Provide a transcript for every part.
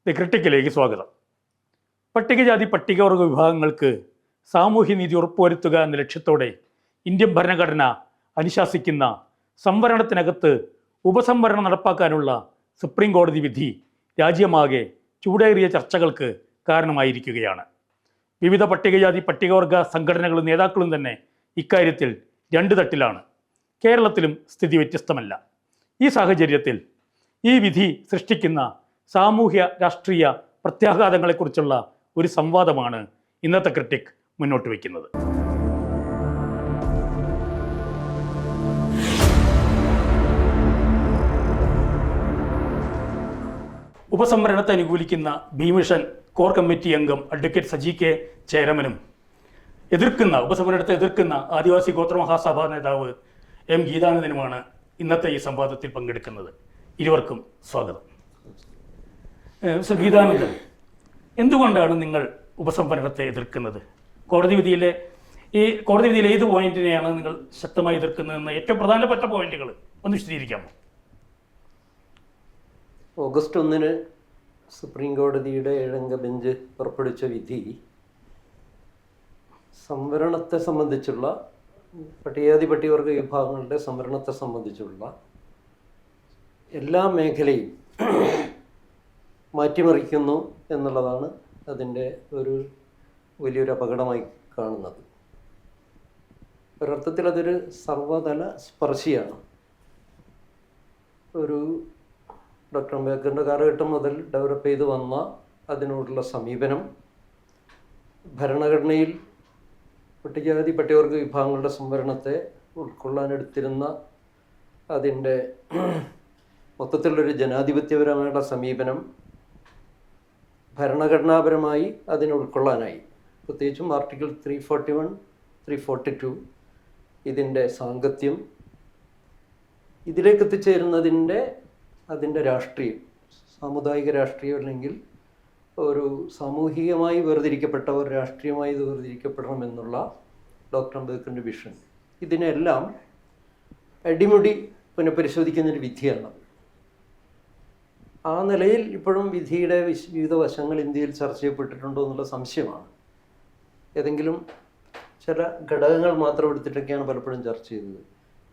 The ക്രിട്ടിക്കിലേക്ക് സ്വാഗതം. പട്ടികജാതി പട്ടികവർഗ വിഭാഗങ്ങൾക്ക് സാമൂഹ്യനീതി ഉറപ്പുവരുത്തുക എന്ന ലക്ഷ്യത്തോടെ ഇന്ത്യൻ ഭരണഘടന അനുശാസിക്കുന്ന സംവരണത്തിനകത്ത് ഉപസംവരണം നടപ്പാക്കാനുള്ള സുപ്രീം കോടതി വിധി രാജ്യമാകെ ചൂടേറിയ ചർച്ചകൾക്ക് കാരണമായിരിക്കുകയാണ്. വിവിധ പട്ടികജാതി പട്ടികവർഗ സംഘടനകളും നേതാക്കളും തന്നെ ഇക്കാര്യത്തിൽ രണ്ട് തട്ടിലാണ്. കേരളത്തിലും സ്ഥിതി വ്യത്യസ്തമല്ല. ഈ സാഹചര്യത്തിൽ ഈ വിധി സൃഷ്ടിക്കുന്ന സാമൂഹ്യ രാഷ്ട്രീയ പ്രത്യാഘാതങ്ങളെക്കുറിച്ചുള്ള ഒരു സംവാദമാണ് ഇന്നത്തെ ക്രിട്ടിക് മുന്നോട്ട് വയ്ക്കുന്നത്. ഉപസംവരണത്തെ അനുകൂലിക്കുന്ന ഭീമിഷൻ കോർ കമ്മിറ്റി അംഗം അഡ്വക്കേറ്റ് സജി കെ ചേരമനും ഉപസംവരണത്തെ എതിർക്കുന്ന ആദിവാസി ഗോത്ര മഹാസഭാ നേതാവ് എം ഗീതാനന്ദനുമാണ് ഇന്നത്തെ ഈ സംവാദത്തിൽ പങ്കെടുക്കുന്നത്. ഇരുവർക്കും സ്വാഗതം. ഗീതാനന്ദൻ, എന്തുകൊണ്ടാണ് നിങ്ങൾ ഉപസംവരണത്തെ എതിർക്കുന്നത്? കോടതി വിധിയിലെ ഏത് പോയിന്റിനെയാണ് നിങ്ങൾ ശക്തമായി എതിർക്കുന്നതെന്ന് ഏറ്റവും പ്രധാനപ്പെട്ട പോയിന്റുകൾ ഒന്ന് വിശദീകരിക്കാമോ? ഓഗസ്റ്റ് 1 സുപ്രീം കോടതിയുടെ 7-അംഗ ബെഞ്ച് പുറപ്പെടുവിച്ച വിധി സംവരണത്തെ സംബന്ധിച്ചുള്ള പട്ടികജാതി പട്ടികവർഗ വിഭാഗങ്ങളുടെ സംവരണത്തെ സംബന്ധിച്ചുള്ള എല്ലാ മേഖലയും മാറ്റിമറിക്കുന്നു എന്നുള്ളതാണ് അതിൻ്റെ വലിയൊരു അപകടമായി കാണുന്നത്. ഒരർത്ഥത്തിൽ അതൊരു സർവതല സ്പർശിയാണ്. ഡോക്ടർ അംബേദ്കറിൻ്റെ കാലഘട്ടം മുതൽ ഡെവലപ്പ് ചെയ്ത് വന്ന അതിനോടുള്ള സമീപനം, ഭരണഘടനയിൽ പട്ടികജാതി പട്ടികവർഗ വിഭാഗങ്ങളുടെ സംവരണത്തെ ഉൾക്കൊള്ളാനെടുത്തിരുന്ന അതിൻ്റെ മൊത്തത്തിലുള്ളൊരു ജനാധിപത്യപരമായുള്ള സമീപനം ഭരണഘടനാപരമായി അതിനെ ഉൾക്കൊള്ളാനായി. പ്രത്യേകിച്ചും ആർട്ടിക്കിൾ 341, 342 ഇതിൻ്റെ സാങ്കത്യം, ഇതിലേക്ക് എത്തിച്ചേരുന്നതിൻ്റെ അതിൻ്റെ രാഷ്ട്രീയം, സാമുദായിക രാഷ്ട്രീയം, അല്ലെങ്കിൽ ഒരു സാമൂഹികമായി വേർതിരിക്കപ്പെട്ടവർ രാഷ്ട്രീയമായി വേർതിരിക്കപ്പെടണമെന്നുള്ള ഡോക്ടർ അംബേദ്കറിൻ്റെ വിഷൻ, ഇതിനെല്ലാം അടിമുടി പുനഃപരിശോധിക്കുന്നൊരു വിധിയാണ്. ആ നിലയിൽ ഇപ്പോഴും വിധിയുടെ വിവിധ വശങ്ങൾ ഇന്ത്യയിൽ ചർച്ച ചെയ്യപ്പെട്ടിട്ടുണ്ടോ എന്നുള്ള സംശയമാണ്. ഏതെങ്കിലും ചില ഘടകങ്ങൾ മാത്രം എടുത്തിട്ടൊക്കെയാണ് പലപ്പോഴും ചർച്ച ചെയ്തത്.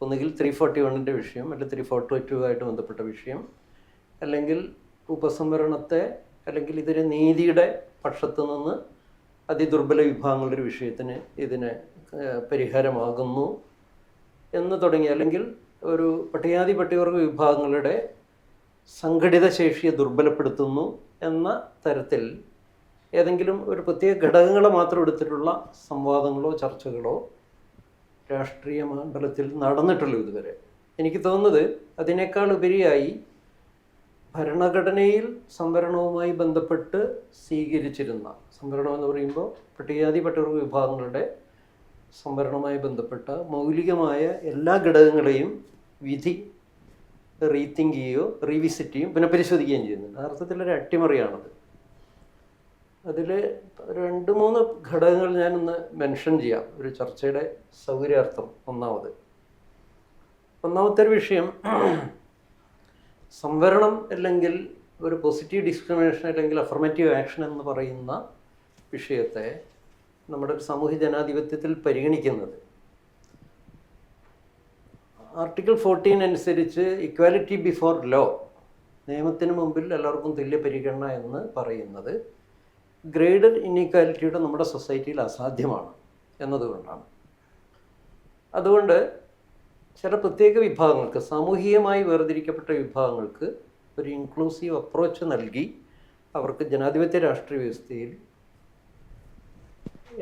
ഒന്നുകിൽ 341 വിഷയം, അല്ലെങ്കിൽ 342 ബന്ധപ്പെട്ട വിഷയം, അല്ലെങ്കിൽ ഉപസംവരണത്തെ, അല്ലെങ്കിൽ ഇതിന് നീതിയുടെ പക്ഷത്തു നിന്ന് അതിദുർബല വിഭാഗങ്ങളുടെ ഒരു വിഷയത്തിന് ഇതിന് പരിഹാരമാകുന്നു എന്ന് തുടങ്ങി, അല്ലെങ്കിൽ ഒരു പട്ടികജാതി പട്ടികവർഗ വിഭാഗങ്ങളുടെ സംഘടിത ശേഷിയെ ദുർബലപ്പെടുത്തുന്നു എന്ന തരത്തിൽ ഏതെങ്കിലും ഒരു പ്രത്യേക ഘടകങ്ങളെ മാത്രം എടുത്തിട്ടുള്ള സംവാദങ്ങളോ ചർച്ചകളോ രാഷ്ട്രീയ മണ്ഡലത്തിൽ നടന്നിട്ടുള്ളൂ ഇതുവരെ. എനിക്ക് തോന്നുന്നത് അതിനേക്കാൾ ഉപരിയായി ഭരണഘടനയിൽ സംവരണവുമായി ബന്ധപ്പെട്ട് സ്വീകരിച്ചിരുന്ന, സംവരണം എന്ന് പറയുമ്പോൾ പട്ടികജാതി പട്ടികവർഗ വിഭാഗങ്ങളുടെ സംവരണവുമായി ബന്ധപ്പെട്ട മൗലികമായ എല്ലാ ഘടകങ്ങളെയും വിധി റീതിങ്ക് ചെയ്യുകയോ റീവിസിറ്റ് ചെയ്യും, പുനഃപരിശോധിക്കുകയും ചെയ്യുന്നുണ്ട്. അർത്ഥത്തിലൊരു അട്ടിമറിയാണത്. അതിൽ 2-3 ഘടകങ്ങൾ ഞാനൊന്ന് മെൻഷൻ ചെയ്യാം ഒരു ചർച്ചയുടെ സൗകര്യാർത്ഥം. ഒന്നാമത്തെ ഒരു വിഷയം, സംവരണം അല്ലെങ്കിൽ ഒരു പോസിറ്റീവ് ഡിസ്ക്രിമിനേഷൻ അല്ലെങ്കിൽ അഫർമേറ്റീവ് ആക്ഷൻ എന്ന് പറയുന്ന വിഷയത്തെ നമ്മുടെ ഒരു സാമൂഹ്യ ജനാധിപത്യത്തിൽ പരിഗണിക്കുന്നത് ആർട്ടിക്കിൾ 14 അനുസരിച്ച് ഇക്വാലിറ്റി ബിഫോർ ലോ, നിയമത്തിന് മുമ്പിൽ എല്ലാവർക്കും തുല്യ പരിഗണന എന്ന് പറയുന്നത് ഗ്രേഡഡ് ഇൻഇക്വാലിറ്റിയുടെ നമ്മുടെ സൊസൈറ്റിയിൽ അസാധ്യമാണ് എന്നതുകൊണ്ടാണ്. അതുകൊണ്ട് ചില പ്രത്യേക വിഭാഗങ്ങൾക്ക്, സാമൂഹികമായി വേർതിരിക്കപ്പെട്ട വിഭാഗങ്ങൾക്ക് ഒരു ഇൻക്ലൂസീവ് അപ്രോച്ച് നൽകി അവർക്ക് ജനാധിപത്യ രാഷ്ട്രീയ വ്യവസ്ഥയിൽ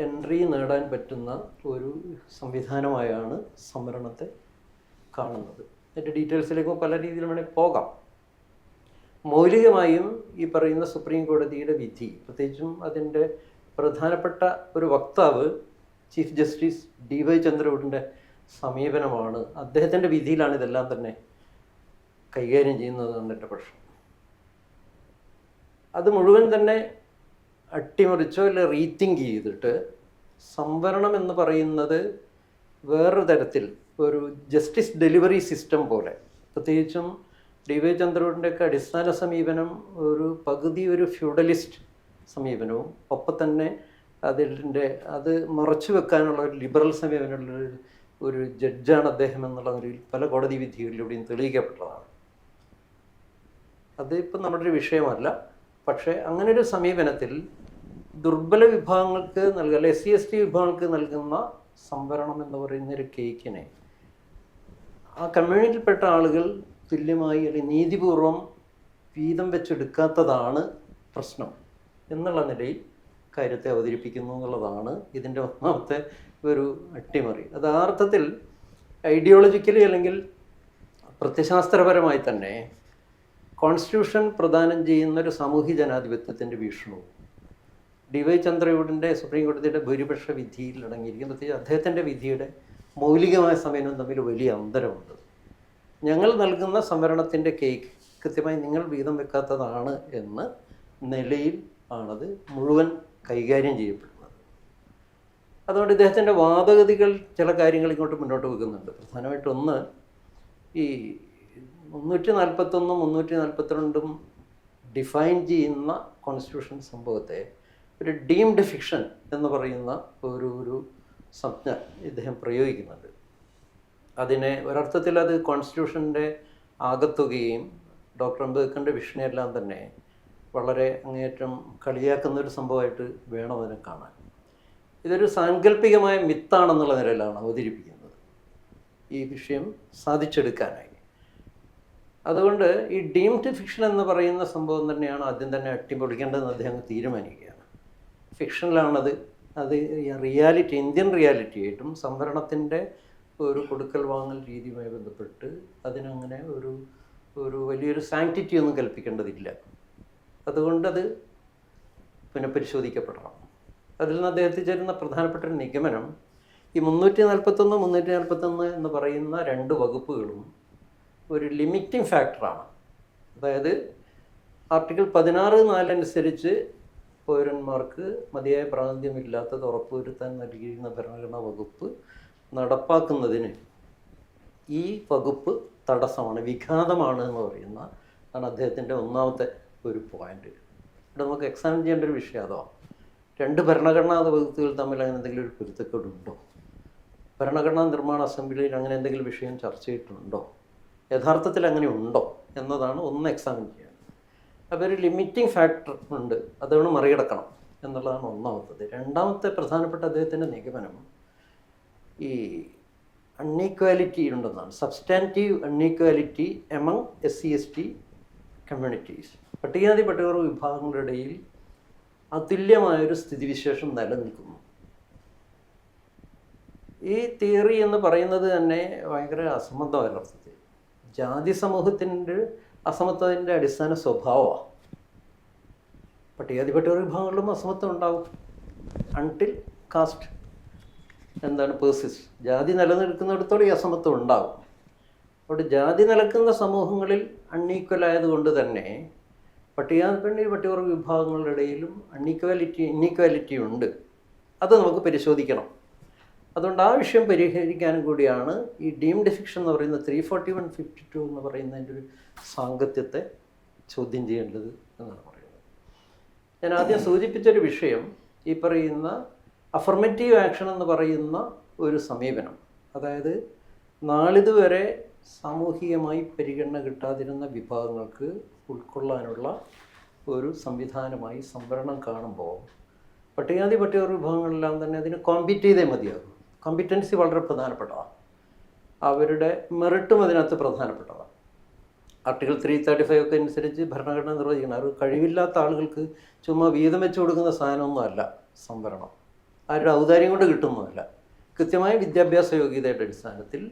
എൻട്രി നേടാൻ പറ്റുന്ന ഒരു സംവിധാനമായാണ് സംവരണത്തെ കാണുന്നത്. അതിൻ്റെ ഡീറ്റെയിൽസിലേക്ക് പല രീതിയിൽ വേണമെങ്കിൽ പോകാം. മൗലികമായും ഈ പറയുന്ന സുപ്രീം കോടതിയുടെ വിധി, പ്രത്യേകിച്ചും അതിൻ്റെ പ്രധാനപ്പെട്ട ഒരു വക്താവ് ചീഫ് ജസ്റ്റിസ് DY ചന്ദ്രചൂഡിൻ്റെ സമീപനമാണ്, അദ്ദേഹത്തിൻ്റെ വിധിയിലാണ് ഇതെല്ലാം തന്നെ കൈകാര്യം ചെയ്യുന്നതെന്നാണ് എൻ്റെ പക്ഷം. അത് മുഴുവൻ തന്നെ അട്ടിമറിച്ചോ അല്ലെ റീതിങ്ക് ചെയ്തിട്ട് സംവരണം എന്ന് പറയുന്നത് വേറൊരു തരത്തിൽ ഒരു ജസ്റ്റിസ് ഡെലിവറി സിസ്റ്റം പോലെ, പ്രത്യേകിച്ചും DY ചന്ദ്രചൂഡിൻ്റെയൊക്കെ അടിസ്ഥാന സമീപനം ഒരു പകുതി ഒരു ഫ്യൂഡലിസ്റ്റ് സമീപനവും ഒപ്പം തന്നെ അത് മറച്ചു വെക്കാനുള്ള ഒരു ലിബറൽ സമീപനമുള്ള ഒരു ജഡ്ജാണ് അദ്ദേഹം എന്നുള്ള നിലയിൽ പല കോടതി വിധികളിലൂടെയും തെളിയിക്കപ്പെട്ടതാണ്. അതിപ്പോൾ നമ്മുടെ ഒരു വിഷയമല്ല. പക്ഷേ അങ്ങനെ ഒരു സമീപനത്തിൽ ദുർബല വിഭാഗങ്ങൾക്ക് നൽകുക, SC/ST വിഭാഗങ്ങൾക്ക് നൽകുന്ന സംവരണം എന്ന് പറയുന്ന ഒരു കേക്കിനെ ആ കമ്മ്യൂണിറ്റിയിൽപ്പെട്ട ആളുകൾ തുല്യമായി അല്ലെങ്കിൽ നീതിപൂർവം വീതം വെച്ചെടുക്കാത്തതാണ് പ്രശ്നം എന്നുള്ള നിലയിൽ കാര്യത്തെ അവതരിപ്പിക്കുന്നു എന്നുള്ളതാണ് ഇതിൻ്റെ ഒന്നാമത്തെ ഒരു അട്ടിമറി. അത് ആ അർത്ഥത്തിൽ ഐഡിയോളജിക്കലി അല്ലെങ്കിൽ പ്രത്യശാസ്ത്രപരമായി തന്നെ കോൺസ്റ്റിറ്റ്യൂഷൻ പ്രദാനം ചെയ്യുന്ന ഒരു സാമൂഹ്യ ജനാധിപത്യത്തിൻ്റെ വീക്ഷണവും DY ചന്ദ്രചൂഡിൻ്റെ സുപ്രീം കോടതിയുടെ ഭൂരിപക്ഷ വിധിയിൽ അടങ്ങിയിരിക്കും. പ്രത്യേകിച്ച് അദ്ദേഹത്തിൻ്റെ വിധിയുടെ മൗലികമായ സമീപനം തമ്മിൽ വലിയ അന്തരമുണ്ട്. ഞങ്ങൾ നൽകുന്ന സംവരണത്തിൻ്റെ കേക്ക് കൃത്യമായി നിങ്ങൾ വീതം വെക്കാത്തതാണ് എന്ന നിലയിൽ ആണത് മുഴുവൻ കൈകാര്യം ചെയ്യപ്പെടുന്നത്. അതുകൊണ്ട് ഇദ്ദേഹത്തിൻ്റെ വാദഗതികൾ ചില കാര്യങ്ങൾ ഇങ്ങോട്ട് മുന്നോട്ട് വെക്കുന്നുണ്ട്. പ്രധാനമായിട്ടൊന്ന്, ഈ 341 342 ഡിഫൈൻ ചെയ്യുന്ന കോൺസ്റ്റിറ്റ്യൂഷൻ സംഭവത്തെ ഒരു ഡീംഡ് ഫിക്ഷൻ എന്ന് പറയുന്ന ഒരു സംജ്ഞ ഇദ്ദേഹം പ്രയോഗിക്കുന്നുണ്ട്. അതിനെ ഒരർത്ഥത്തിൽ അത് കോൺസ്റ്റിറ്റ്യൂഷൻ്റെ ആകത്തുകയും ഡോക്ടർ അംബേദ്കറിൻ്റെ വിഷനെല്ലാം തന്നെ വളരെ അങ്ങേയറ്റം കളിയാക്കുന്നൊരു സംഭവമായിട്ട് വേണം അതിനെ കാണാൻ. ഇതൊരു സാങ്കല്പികമായ മിത്താണെന്നുള്ള നിലയിലാണ് അവതരിപ്പിക്കുന്നത് ഈ വിഷയം സാധിച്ചെടുക്കാനായി. അതുകൊണ്ട് ഈ ഡീംഡ് ഫിക്ഷൻ എന്ന് പറയുന്ന സംഭവം തന്നെയാണ് ആദ്യം തന്നെ അട്ടിപ്പൊളിക്കേണ്ടതെന്ന് അദ്ദേഹം തീരുമാനിക്കുകയാണ്. ഫിക്ഷനിലാണത്. അത് റിയാലിറ്റി, ഇന്ത്യൻ റിയാലിറ്റി ആയിട്ടും സംവരണത്തിൻ്റെ ഒരു കൊടുക്കൽ വാങ്ങൽ രീതിയുമായി ബന്ധപ്പെട്ട് അതിനങ്ങനെ ഒരു വലിയൊരു സാങ്ക്ടിറ്റി ഒന്നും കൽപ്പിക്കേണ്ടതില്ല. അതുകൊണ്ടത് പുനഃപരിശോധിക്കപ്പെടണം. അതിൽ നിന്ന് അദ്ദേഹത്തിൽ ചേരുന്ന പ്രധാനപ്പെട്ട ഒരു നിഗമനം, ഈ 341 341 എന്ന് പറയുന്ന 2 വകുപ്പുകളും ഒരു ലിമിറ്റിംഗ് ഫാക്ടറാണ്. അതായത് ആർട്ടിക്കിൾ 16(4) അനുസരിച്ച് പൗരന്മാർക്ക് മതിയായ പ്രാതിനിധ്യമില്ലാത്തത് ഉറപ്പുവരുത്താൻ നൽകിയിരുന്ന ഭരണഘടനാ വകുപ്പ് നടപ്പാക്കുന്നതിന് ഈ വകുപ്പ് തടസ്സമാണ്, വിഘാതമാണ് എന്ന് പറയുന്ന ആണ് അദ്ദേഹത്തിൻ്റെ ഒന്നാമത്തെ ഒരു പോയിന്റ്. ഇവിടെ നമുക്ക് എക്സാമിൻ ചെയ്യേണ്ട ഒരു വിഷയം അതോ 2 ഭരണഘടനാ വകുപ്പുകൾ തമ്മിൽ അങ്ങനെ എന്തെങ്കിലും ഒരു പൊരുത്തക്കേടുണ്ടോ? ഭരണഘടനാ നിർമ്മാണ അസംബ്ലിയിൽ അങ്ങനെ എന്തെങ്കിലും വിഷയം ചർച്ച ചെയ്തിട്ടുണ്ടോ? യഥാർത്ഥത്തിൽ അങ്ങനെ ഉണ്ടോ എന്നതാണ് ഒന്ന് എക്സാമിൻ ചെയ്യുന്നത്. അപ്പോൾ ഒരു ലിമിറ്റിംഗ് ഫാക്ടർ ഉണ്ട്, അതുകൊണ്ട് മറികടക്കണം എന്നുള്ളതാണ് ഒന്നാമത്തത്. രണ്ടാമത്തെ പ്രധാനപ്പെട്ട അദ്ദേഹത്തിൻ്റെ നിഗമനം ഈ അൺഈക്വാലിറ്റി ഉണ്ടെന്നാണ്. Substantive unequality among SC/ST communities. പട്ടികജാതി പട്ടികവർഗ വിഭാഗങ്ങളുടെ ഇടയിൽ അതുല്യമായൊരു സ്ഥിതിവിശേഷം നിലനിൽക്കുന്നു. ഈ തിയറി എന്ന് പറയുന്നത് തന്നെ ഭയങ്കര അസംബന്ധമായ അർത്ഥത്തിൽ ജാതി സമൂഹത്തിൻ്റെ അസമത്വത്തിൻ്റെ അടിസ്ഥാന സ്വഭാവമാണ്. പട്ടികജാതി പട്ടികവർഗ വിഭാഗങ്ങളിലും അസമത്വം ഉണ്ടാവും അൺടിൽ കാസ്റ്റ് പേഴ്സിസ്റ്റ്. ജാതി നിലനിൽക്കുന്നിടത്തോളം ഈ അസമത്വം ഉണ്ടാകും. അവിടെ ജാതി നിലക്കുന്ന സമൂഹങ്ങളിൽ അൺഈക്വൽ ആയതുകൊണ്ട് തന്നെ പട്ടികവർഗ വിഭാഗങ്ങളുടെ ഇടയിലും ഇന്നീക്വാലിറ്റി ഉണ്ട്. അത് നമുക്ക് പരിശോധിക്കണം. അതുകൊണ്ട് ആ വിഷയം പരിഹരിക്കാനും കൂടിയാണ് ഈ ഡീംഡ് ഫിക്ഷൻ എന്ന് പറയുന്ന 341(52) എന്ന് പറയുന്നതിൻ്റെ ഒരു സാങ്കത്യത്തെ ചോദ്യം ചെയ്യേണ്ടത് എന്നാണ് പറയുന്നത്. ഞാൻ ആദ്യം സൂചിപ്പിച്ചൊരു വിഷയം ഈ പറയുന്ന അഫർമേറ്റീവ് ആക്ഷൻ എന്ന് പറയുന്ന ഒരു സമീപനം, അതായത് നാളിതുവരെ സാമൂഹികമായി പരിഗണന കിട്ടാതിരുന്ന വിഭാഗങ്ങൾക്ക് ഉൾക്കൊള്ളാനുള്ള ഒരു സംവിധാനമായി സംവരണം കാണുമ്പോൾ പട്ടികജാതി പട്ടികവർഗ വിഭാഗങ്ങളെല്ലാം തന്നെ അതിന് കോമ്പീറ്റ് ചെയ്തേ മതിയാകും. കോമ്പിറ്റൻസി വളരെ പ്രധാനപ്പെട്ടതാണ്. അവരുടെ മെറിറ്റും അതിനകത്ത് പ്രധാനപ്പെട്ടതാണ്. ആർട്ടിക്കിൾ 335 ഒക്കെ അനുസരിച്ച് ഭരണഘടന നിർവചിക്കണം. അവർ കഴിവില്ലാത്ത ആളുകൾക്ക് ചുമ്മാ വീതം വെച്ച് കൊടുക്കുന്ന സാധനമൊന്നും അല്ല സംവരണം. ആരുടെ ഔദാര്യം കൊണ്ട് കിട്ടുന്നതല്ല. കൃത്യമായ വിദ്യാഭ്യാസ യോഗ്യതയുടെ അടിസ്ഥാനത്തിൽ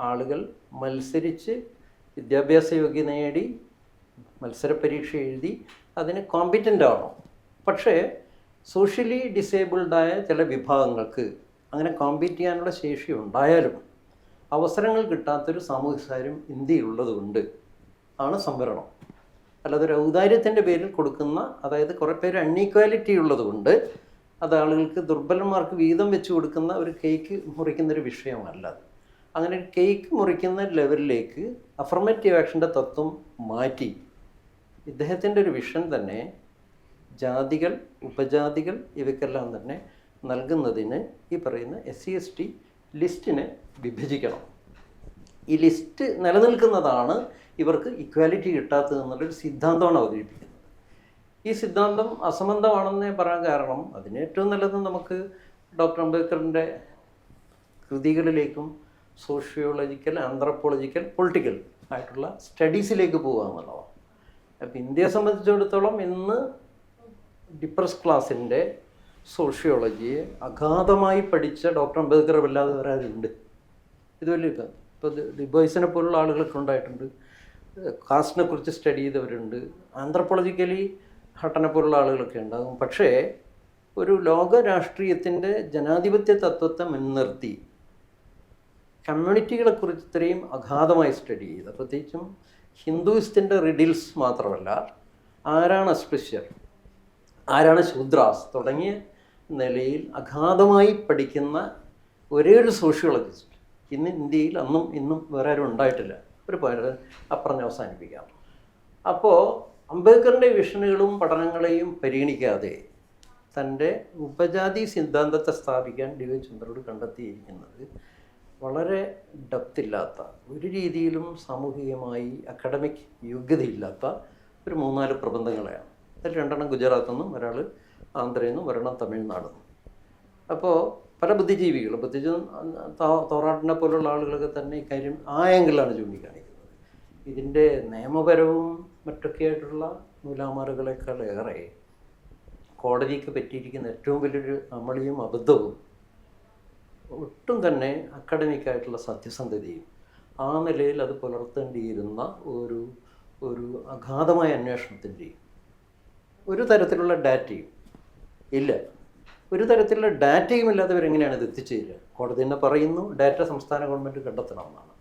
ആളുകൾ മത്സരിച്ച് വിദ്യാഭ്യാസ യോഗ്യത നേടി മത്സര പരീക്ഷ എഴുതി അതിന് കോമ്പിറ്റൻ്റ് ആണോ. പക്ഷേ സോഷ്യലി ഡിസേബിൾഡായ ചില വിഭാഗങ്ങൾക്ക് അങ്ങനെ കോമ്പീറ്റ് ചെയ്യാനുള്ള ശേഷി ഉണ്ടായാലും അവസരങ്ങൾ കിട്ടാത്തൊരു സാമൂഹ്യ സാഹചര്യം ഇന്ത്യയിലുള്ളത് കൊണ്ട് ആണ് സംവരണം. അല്ലാതെ ഒരു ഔദാര്യത്തിൻ്റെ പേരിൽ കൊടുക്കുന്ന, അതായത് കുറേ പേര് അൺഈക്വാലിറ്റി ഉള്ളത് കൊണ്ട് അത് ആളുകൾക്ക് ദുർബലന്മാർക്ക് വീതം വെച്ച് കൊടുക്കുന്ന ഒരു കേക്ക് മുറിക്കുന്നൊരു വിഷയമല്ല. അങ്ങനെ കേക്ക് മുറിക്കുന്ന ലെവലിലേക്ക് അഫർമേറ്റീവ് ആക്ഷൻ്റെ തത്വം മാറ്റി ഇദ്ദേഹത്തിൻ്റെ ഒരു വിഷൻ തന്നെ ജാതികൾ, ഉപജാതികൾ ഇവയ്ക്കെല്ലാം തന്നെ നൽകുന്നതിന് ഈ പറയുന്ന SC/ST ലിസ്റ്റിനെ വിഭജിക്കണം. ഈ ലിസ്റ്റ് നിലനിൽക്കുന്നതാണ് ഇവർക്ക് ഇക്വാലിറ്റി കിട്ടാത്തതെന്നുള്ളൊരു സിദ്ധാന്തമാണ് അവതരിപ്പിക്കുന്നത്. ഈ സിദ്ധാന്തം അസംബന്ധമാണെന്ന് പറയാൻ കാരണം അതിന് ഏറ്റവും നല്ലത് നമുക്ക് ഡോക്ടർ അംബേദ്കറിൻ്റെ കൃതികളിലേക്കും സോഷ്യോളജിക്കൽ, ആന്ത്രപ്പോളജിക്കൽ, പൊളിറ്റിക്കൽ ആയിട്ടുള്ള സ്റ്റഡീസിലേക്ക് പോകുക എന്നുള്ളതാണ്. അപ്പോൾ ഇന്ത്യയെ സംബന്ധിച്ചിടത്തോളം ഇന്ന് ഡിപ്രസ് ക്ലാസിൻ്റെ സോഷ്യോളജിയെ അഗാധമായി പഠിച്ച ഡോക്ടർ അംബേദ്കർ വല്ലാതെ വേറെ ആരുണ്ട്? ഇത് വലിയ ഇപ്പോൾ ഡിബോയ്സിനെ പോലുള്ള ആളുകളൊക്കെ ഉണ്ടായിട്ടുണ്ട്, കാസ്റ്റിനെ കുറിച്ച് സ്റ്റഡി ചെയ്തവരുണ്ട്, ആന്ത്രപ്പോളജിക്കലി ഹട്ടനെ പോലുള്ള ആളുകളൊക്കെ ഉണ്ടാകും. പക്ഷേ ഒരു ലോക രാഷ്ട്രീയത്തിൻ്റെ ജനാധിപത്യ തത്വത്തെ മുൻനിർത്തി കമ്മ്യൂണിറ്റികളെക്കുറിച്ച് ഇത്രയും അഗാധമായി സ്റ്റഡി ചെയ്ത്, പ്രത്യേകിച്ചും ഹിന്ദുയിസ്റ്റിൻ്റെ റിഡിൽസ് മാത്രമല്ല, ആരാണ് അസ്പൃശ്യർ, ആരാണ് ശൂദ്രാസ് തുടങ്ങിയ നിലയിൽ അഗാധമായി പഠിക്കുന്ന ഒരേ ഒരു സോഷ്യോളജിസ്റ്റ് ഇന്ന് ഇന്ത്യയിൽ അന്നും ഇന്നും വേറെ ആരും ഉണ്ടായിട്ടില്ല. ഒരു പോയിന്റ് അപ്പുറം അവസാനിപ്പിക്കാം. അപ്പോൾ അംബേദ്കറിൻ്റെ വിഷനുകളും പഠനങ്ങളെയും പരിഗണിക്കാതെ തൻ്റെ ഉപജാതി സിദ്ധാന്തത്തെ സ്ഥാപിക്കാൻ D.Y. ചന്ദ്രയോട് കണ്ടെത്തിയിരിക്കുന്നത് വളരെ ഡെപ്തില്ലാത്ത, ഒരു രീതിയിലും സാമൂഹികമായി അക്കാഡമിക് യോഗ്യതയില്ലാത്ത ഒരു 3-4 പ്രബന്ധങ്ങളെയാണ്. അതിൽ 2 ഗുജറാത്തിൽ നിന്നും, ഒരാൾ ആന്ധ്രയിൽ നിന്നും, ഒരെണ്ണം തമിഴ്നാട് നിന്നും. അപ്പോൾ പല ബുദ്ധിജീവികളും, പ്രത്യേകിച്ചും തോറാട്ടിനെ പോലുള്ള ആളുകളൊക്കെ തന്നെ ഇക്കാര്യം ആ ആംഗിളിലാണ് ചൂണ്ടിക്കാണിക്കുന്നത്. ഇതിൻ്റെ നിയമപരവും മറ്റൊക്കെയായിട്ടുള്ള നൂലാമാറുകളെക്കാളേറെ കോടതിക്ക് പറ്റിയിരിക്കുന്ന ഏറ്റവും വലിയൊരു അമളിയും അബദ്ധവും ഒട്ടും തന്നെ അക്കാഡമിക്കായിട്ടുള്ള സത്യസന്ധതയും ആ നിലയിൽ അത് പുലർത്തേണ്ടിയിരുന്ന ഒരു അഗാധമായ അന്വേഷണത്തിൻ്റെയും ഒരു തരത്തിലുള്ള ഡാറ്റയും ഇല്ല. ഒരു തരത്തിലുള്ള ഡാറ്റയും ഇല്ലാത്തവരെങ്ങനെയാണ് ഇത് എത്തിച്ചേരുക? കോടതി തന്നെ പറയുന്നു ഡാറ്റ സംസ്ഥാന ഗവൺമെൻറ് കണ്ടെത്തണമെന്നാണ്.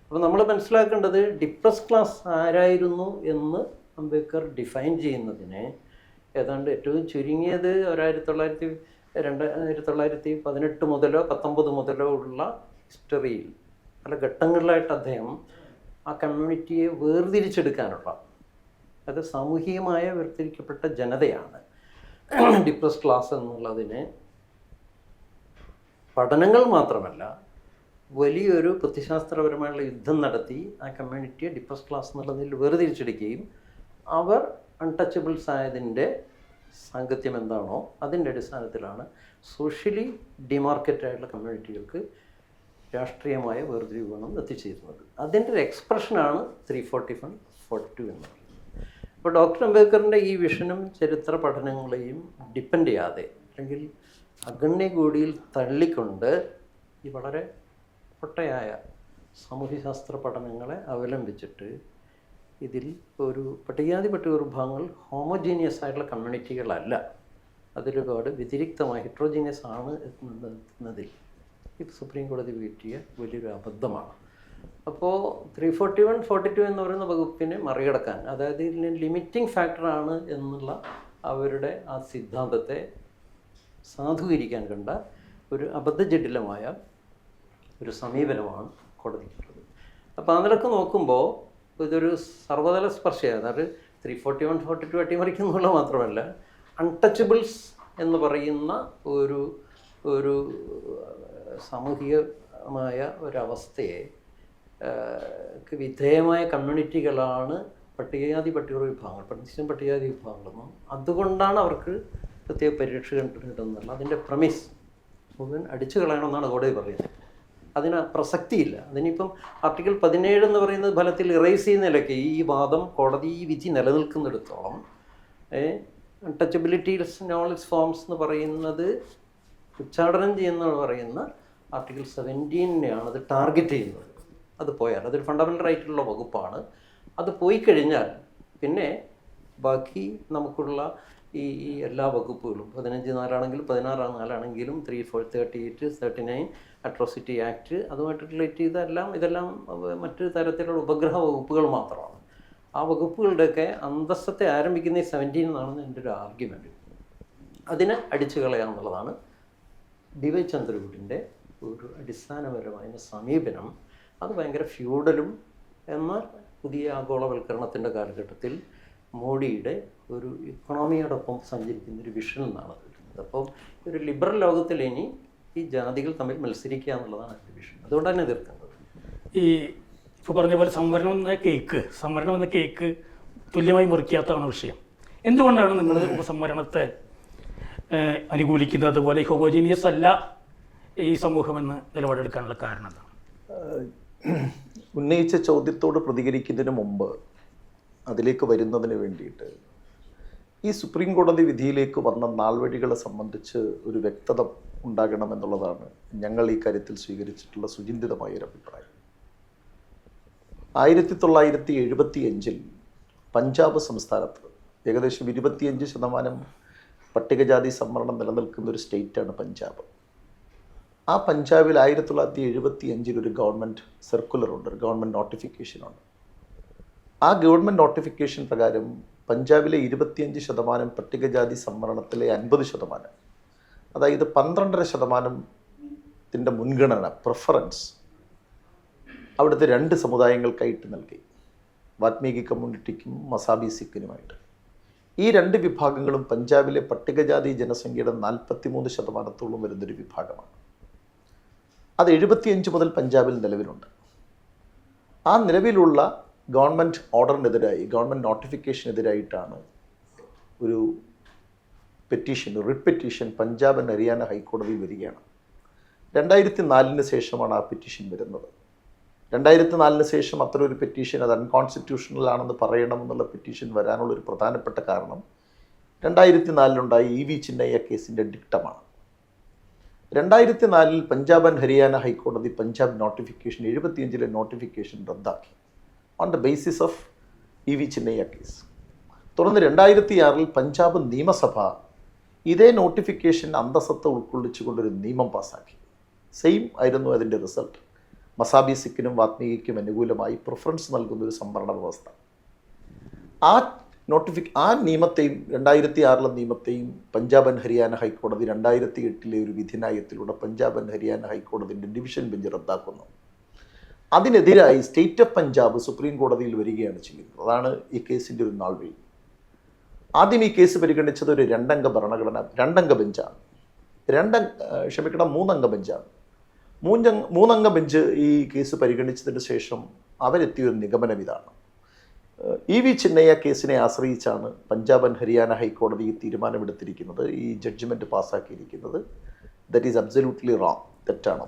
അപ്പോൾ നമ്മൾ മനസ്സിലാക്കേണ്ടത് ഡിപ്രസ് ക്ലാസ് ആരായിരുന്നു എന്ന് അംബേദ്കർ ഡിഫൈൻ ചെയ്യുന്നതിന് ഏതാണ്ട് ഏറ്റവും ചുരുങ്ങിയത് 1918 മുതലോ 19 മുതലോ ഉള്ള ഹിസ്റ്ററിയിൽ പല ഘട്ടങ്ങളിലായിട്ട് അദ്ദേഹം ആ കമ്മ്യൂണിറ്റിയെ വേർതിരിച്ചെടുക്കാനുള്ള, അത് സാമൂഹികമായ വേർതിരിക്കപ്പെട്ട ജനതയാണ് ഡിപ്രസ് ക്ലാസ് എന്നുള്ളതിന് പഠനങ്ങൾ മാത്രമല്ല വലിയൊരു പ്രത്യശാസ്ത്രപരമായുള്ള യുദ്ധം നടത്തി ആ കമ്മ്യൂണിറ്റിയെ ഡിപ്രസ് ക്ലാസ് എന്നുള്ളതിൽ വേർതിരിച്ചെടുക്കുകയും അവർ അൺടച്ചബിൾസ് ആയതിൻ്റെ സാങ്കത്യം എന്താണോ അതിൻ്റെ അടിസ്ഥാനത്തിലാണ് സോഷ്യലി ഡിമാർക്കറ്റ് ആയിട്ടുള്ള കമ്മ്യൂണിറ്റികൾക്ക് രാഷ്ട്രീയമായ വേർതിരിവ് വേണം എത്തിച്ചേരുന്നത്. അതിൻ്റെ ഒരു എക്സ്പ്രഷനാണ് 341-42 എന്ന് പറയുന്നത്. അപ്പോൾ ഡോക്ടർ അംബേദ്കറിൻ്റെ ഈ വിഷനും ചരിത്ര പഠനങ്ങളെയും ഡിപ്പെൻഡ് ചെയ്യാതെ അല്ലെങ്കിൽ അഗണ്യകൂടിയിൽ തള്ളിക്കൊണ്ട് ഈ വളരെ പൊട്ടയായ സാമൂഹ്യശാസ്ത്ര പഠനങ്ങളെ അവലംബിച്ചിട്ട് ഇതിൽ ഒരു പട്ടികജാതി പട്ടികവിഭാഗങ്ങൾ ഹോമോജീനിയസ് ആയിട്ടുള്ള കമ്മ്യൂണിറ്റികളല്ല, അതിലൊരുപാട് വ്യതിരിക്തമായ ഹെട്രോജീനിയസ് ആണ് എന്നതിൽ ഇത് സുപ്രീം കോടതി പറ്റിയ വലിയൊരു അബദ്ധമാണ്. അപ്പോൾ 341-42 എന്ന് പറയുന്ന വകുപ്പിനെ മറികടക്കാൻ, അതായത് ഇതിന് ലിമിറ്റിംഗ് ഫാക്ടറാണ് എന്നുള്ള അവരുടെ ആ സിദ്ധാന്തത്തെ സാധൂകരിക്കാൻ കണ്ട ഒരു അബദ്ധജടിലമായ ഒരു സമീപനമാണ് കോടതിക്കുള്ളത്. അപ്പോൾ അതിലൊക്കെ നോക്കുമ്പോൾ ഇതൊരു സർവ്വതല സ്പർശയാണ്. അതായത് 341-42 അട്ടിമറിക്കുന്നുള്ള മാത്രമല്ല, അൺടച്ചബിൾസ് എന്ന് പറയുന്ന ഒരു സാമൂഹികമായ ഒരവസ്ഥയെ വിധേയമായ കമ്മ്യൂണിറ്റികളാണ് പട്ടികജാതി പട്ടിക വിഭാഗങ്ങൾ, പ്രത്യേകിച്ചും പട്ടികജാതി വിഭാഗങ്ങളൊന്നും. അതുകൊണ്ടാണ് അവർക്ക് പ്രത്യേക പരിരക്ഷ കിട്ടുന്നുള്ള അതിൻ്റെ പ്രമിസ് മുഴുവൻ അടിച്ചു കളയണമെന്നാണ് കോടതി പറയുന്നത്. അതിന് പ്രസക്തിയില്ല. അതിനിപ്പം ആർട്ടിക്കിൾ 17 എന്ന് പറയുന്നത് ഫലത്തിൽ ഇറേസ് ചെയ്യുന്ന നിലയ്ക്ക് ഈ വാദം, കോടതി ഈ വിധി നിലനിൽക്കുന്നിടത്തോളം അൺടച്ചബിലിറ്റീസ് നോളജ് ഫോംസ് എന്ന് പറയുന്നത് ഉച്ചാടനം ചെയ്യുന്ന പറയുന്ന ആർട്ടിക്കിൾ 17-നെയാണ് അത് ടാർഗറ്റ് ചെയ്യുന്നത്. അത് പോയാൽ അതൊരു ഫണ്ടമെൻ്റൽ റൈറ്റുള്ള വകുപ്പാണ്. അത് പോയി കഴിഞ്ഞാൽ പിന്നെ ബാക്കി നമുക്കുള്ള ഈ എല്ലാ വകുപ്പുകളും 15(4) 16(4) 338, 39 അട്രോസിറ്റി ആക്ട് അതുമായിട്ട് റിലേറ്റ് ചെയ്ത ഇതെല്ലാം മറ്റു തരത്തിലുള്ള ഉപഗ്രഹ വകുപ്പുകൾ മാത്രമാണ്. ആ വകുപ്പുകളുടെയൊക്കെ അന്തസ്സത്തെ ആരംഭിക്കുന്ന ഈ 17 എന്നാണ് എൻ്റെ ഒരു ആർഗ്യുമെൻറ്റ്. അതിനെ അടിച്ചു കളയാന്നുള്ളതാണ് D.Y. ചന്ദ്രചൂഡിൻ്റെ ഒരു അടിസ്ഥാനപരമായ സമീപനം അത് ഭയങ്കര ഫ്യൂഡലും എന്നാൽ പുതിയ ആഗോളവൽക്കരണത്തിൻ്റെ കാലഘട്ടത്തിൽ മോഡിയുടെ ഒരു ഇക്കണോമിയോടൊപ്പം സഞ്ചരിക്കുന്ന ഒരു വിഷൻ എന്നാണ് വരുന്നത്. അപ്പോൾ ഒരു ലിബറൽ ലോകത്തിൽ ഇനി ഈ ജാതികൾ തമ്മിൽ മത്സരിക്കുക എന്നുള്ളതാണ് എൻ്റെ വിഷൻ. അതുകൊണ്ട് തന്നെ എതിർക്കുന്നത്. ഈ ഇപ്പോൾ പറഞ്ഞ പോലെ സംവരണം എന്ന കേക്ക് തുല്യമായി മുറിക്കാത്തതാണ് വിഷയം. എന്തുകൊണ്ടാണ് നിങ്ങൾ ഉപസംവരണത്തെ അനുകൂലിക്കുന്നത്? അതുപോലെ ഹോമോജീനിയസ് അല്ല ഈ സമൂഹമെന്ന് നിലപാടെടുക്കാനുള്ള കാരണം എന്താണ്? ഉന്നയിച്ച ചോദ്യത്തോട് പ്രതികരിക്കുന്നതിന് മുമ്പ് അതിലേക്ക് വരുന്നതിന് വേണ്ടിയിട്ട് ഈ സുപ്രീം കോടതി വിധിയിലേക്ക് വന്ന നാൾവഴികളെ സംബന്ധിച്ച് ഒരു വ്യക്തത ഉണ്ടാകണമെന്നുള്ളതാണ് ഞങ്ങൾ ഈ കാര്യത്തിൽ സ്വീകരിച്ചിട്ടുള്ള സുചിന്തിതമായ ഒരു അഭിപ്രായം. 1975 പഞ്ചാബ് സംസ്ഥാനത്ത് ഏകദേശം 25% പട്ടികജാതി സംവരണം നിലനിൽക്കുന്ന ഒരു സ്റ്റേറ്റാണ് പഞ്ചാബ്. ആ പഞ്ചാബിൽ 1975 ഒരു ഗവൺമെൻറ് സർക്കുലറുണ്ട്, ഒരു ഗവൺമെൻറ് നോട്ടിഫിക്കേഷനുണ്ട്. ആ ഗവൺമെൻറ് നോട്ടിഫിക്കേഷൻ പ്രകാരം പഞ്ചാബിലെ 25% പട്ടികജാതി സംവരണത്തിലെ 50%, അതായത് 12% മുൻഗണന പ്രിഫറൻസ് അവിടുത്തെ 2 സമുദായങ്ങൾക്കായിട്ട് നൽകി, വാത്മീകി കമ്മ്യൂണിറ്റിക്കും മസാബി സിക്കിനുമായിട്ട്. ഈ 2 വിഭാഗങ്ങളും പഞ്ചാബിലെ പട്ടികജാതി ജനസംഖ്യയുടെ 43% വരുന്നൊരു വിഭാഗമാണ്. അത് 75 മുതൽ പഞ്ചാബിൽ നിലവിലുണ്ട്. ആ നിലവിലുള്ള ഗവൺമെൻറ് ഓർഡറിനെതിരായി, ഗവൺമെൻറ് നോട്ടിഫിക്കേഷനെതിരായിട്ടാണ് ഒരു petition, writ petition Punjab and Haryana ഹൈക്കോടതിയിൽ വരികയാണ്. 2004 ശേഷമാണ് ആ പെറ്റീഷൻ വരുന്നത്. 2004 ശേഷം അത്ര ഒരു പെറ്റീഷൻ അത് അൺകോൺസ്റ്റിറ്റ്യൂഷണൽ ആണെന്ന് പറയണമെന്നുള്ള പെറ്റീഷൻ വരാനുള്ളൊരു പ്രധാനപ്പെട്ട കാരണം 2004 EV ചിന്നയ്യ കേസിൻ്റെ ഡിക്റ്റമാണ്. 2004 പഞ്ചാബ് ആൻഡ് ഹരിയാന ഹൈക്കോടതി പഞ്ചാബ് നോട്ടിഫിക്കേഷൻ 75 നോട്ടിഫിക്കേഷൻ റദ്ദാക്കി on the basis of EV Chinnaiah case. തുടർന്ന് 2006 പഞ്ചാബ് നിയമസഭ ഇതേ നോട്ടിഫിക്കേഷൻ അന്തസത്ത ഉൾക്കൊള്ളിച്ചുകൊണ്ടൊരു നിയമം പാസ്സാക്കി. സെയിം ആയിരുന്നു അതിൻ്റെ റിസൾട്ട്. മസാബി സിക്കിനും വാത്മീകിക്കും അനുകൂലമായി പ്രിഫറൻസ് നൽകുന്നൊരു സംവരണ വ്യവസ്ഥ. ആ നിയമത്തെയും 2006 നിയമത്തെയും പഞ്ചാബ് ആൻഡ് ഹരിയാന ഹൈക്കോടതി 2008 ഒരു വിധിന്യായത്തിലൂടെ പഞ്ചാബ് ആൻഡ് ഹരിയാന ഹൈക്കോടതിൻ്റെ ഡിവിഷൻ ബെഞ്ച് റദ്ദാക്കുന്നു. അതിനെതിരായി സ്റ്റേറ്റ് ഓഫ് പഞ്ചാബ് സുപ്രീം കോടതിയിൽ വരികയാണ് ചെയ്യുന്നത്. അതാണ് ഈ കേസിൻ്റെ ഒരു നാൾവഴി. ആദ്യം ഈ കേസ് പരിഗണിച്ചത് ഒരു 2 അംഗ ബെഞ്ചാണ്. 3 അംഗ ബെഞ്ചാണ്. 3 അംഗ ബെഞ്ച് ഈ കേസ് പരിഗണിച്ചതിന് ശേഷം അവരെത്തിയൊരു നിഗമനം ഇതാണ്. EV ചിന്നയ്യ കേസിനെ ആശ്രയിച്ചാണ് പഞ്ചാബ് ആൻഡ് ഹരിയാന ഹൈക്കോടതി തീരുമാനമെടുത്തിരിക്കുന്നത്, ഈ ജഡ്ജ്മെൻറ്റ് പാസ്സാക്കിയിരിക്കുന്നത്. ദറ്റ് ഈസ് അബ്സല്യൂട്ട്ലി റോങ്, തെറ്റാണ്.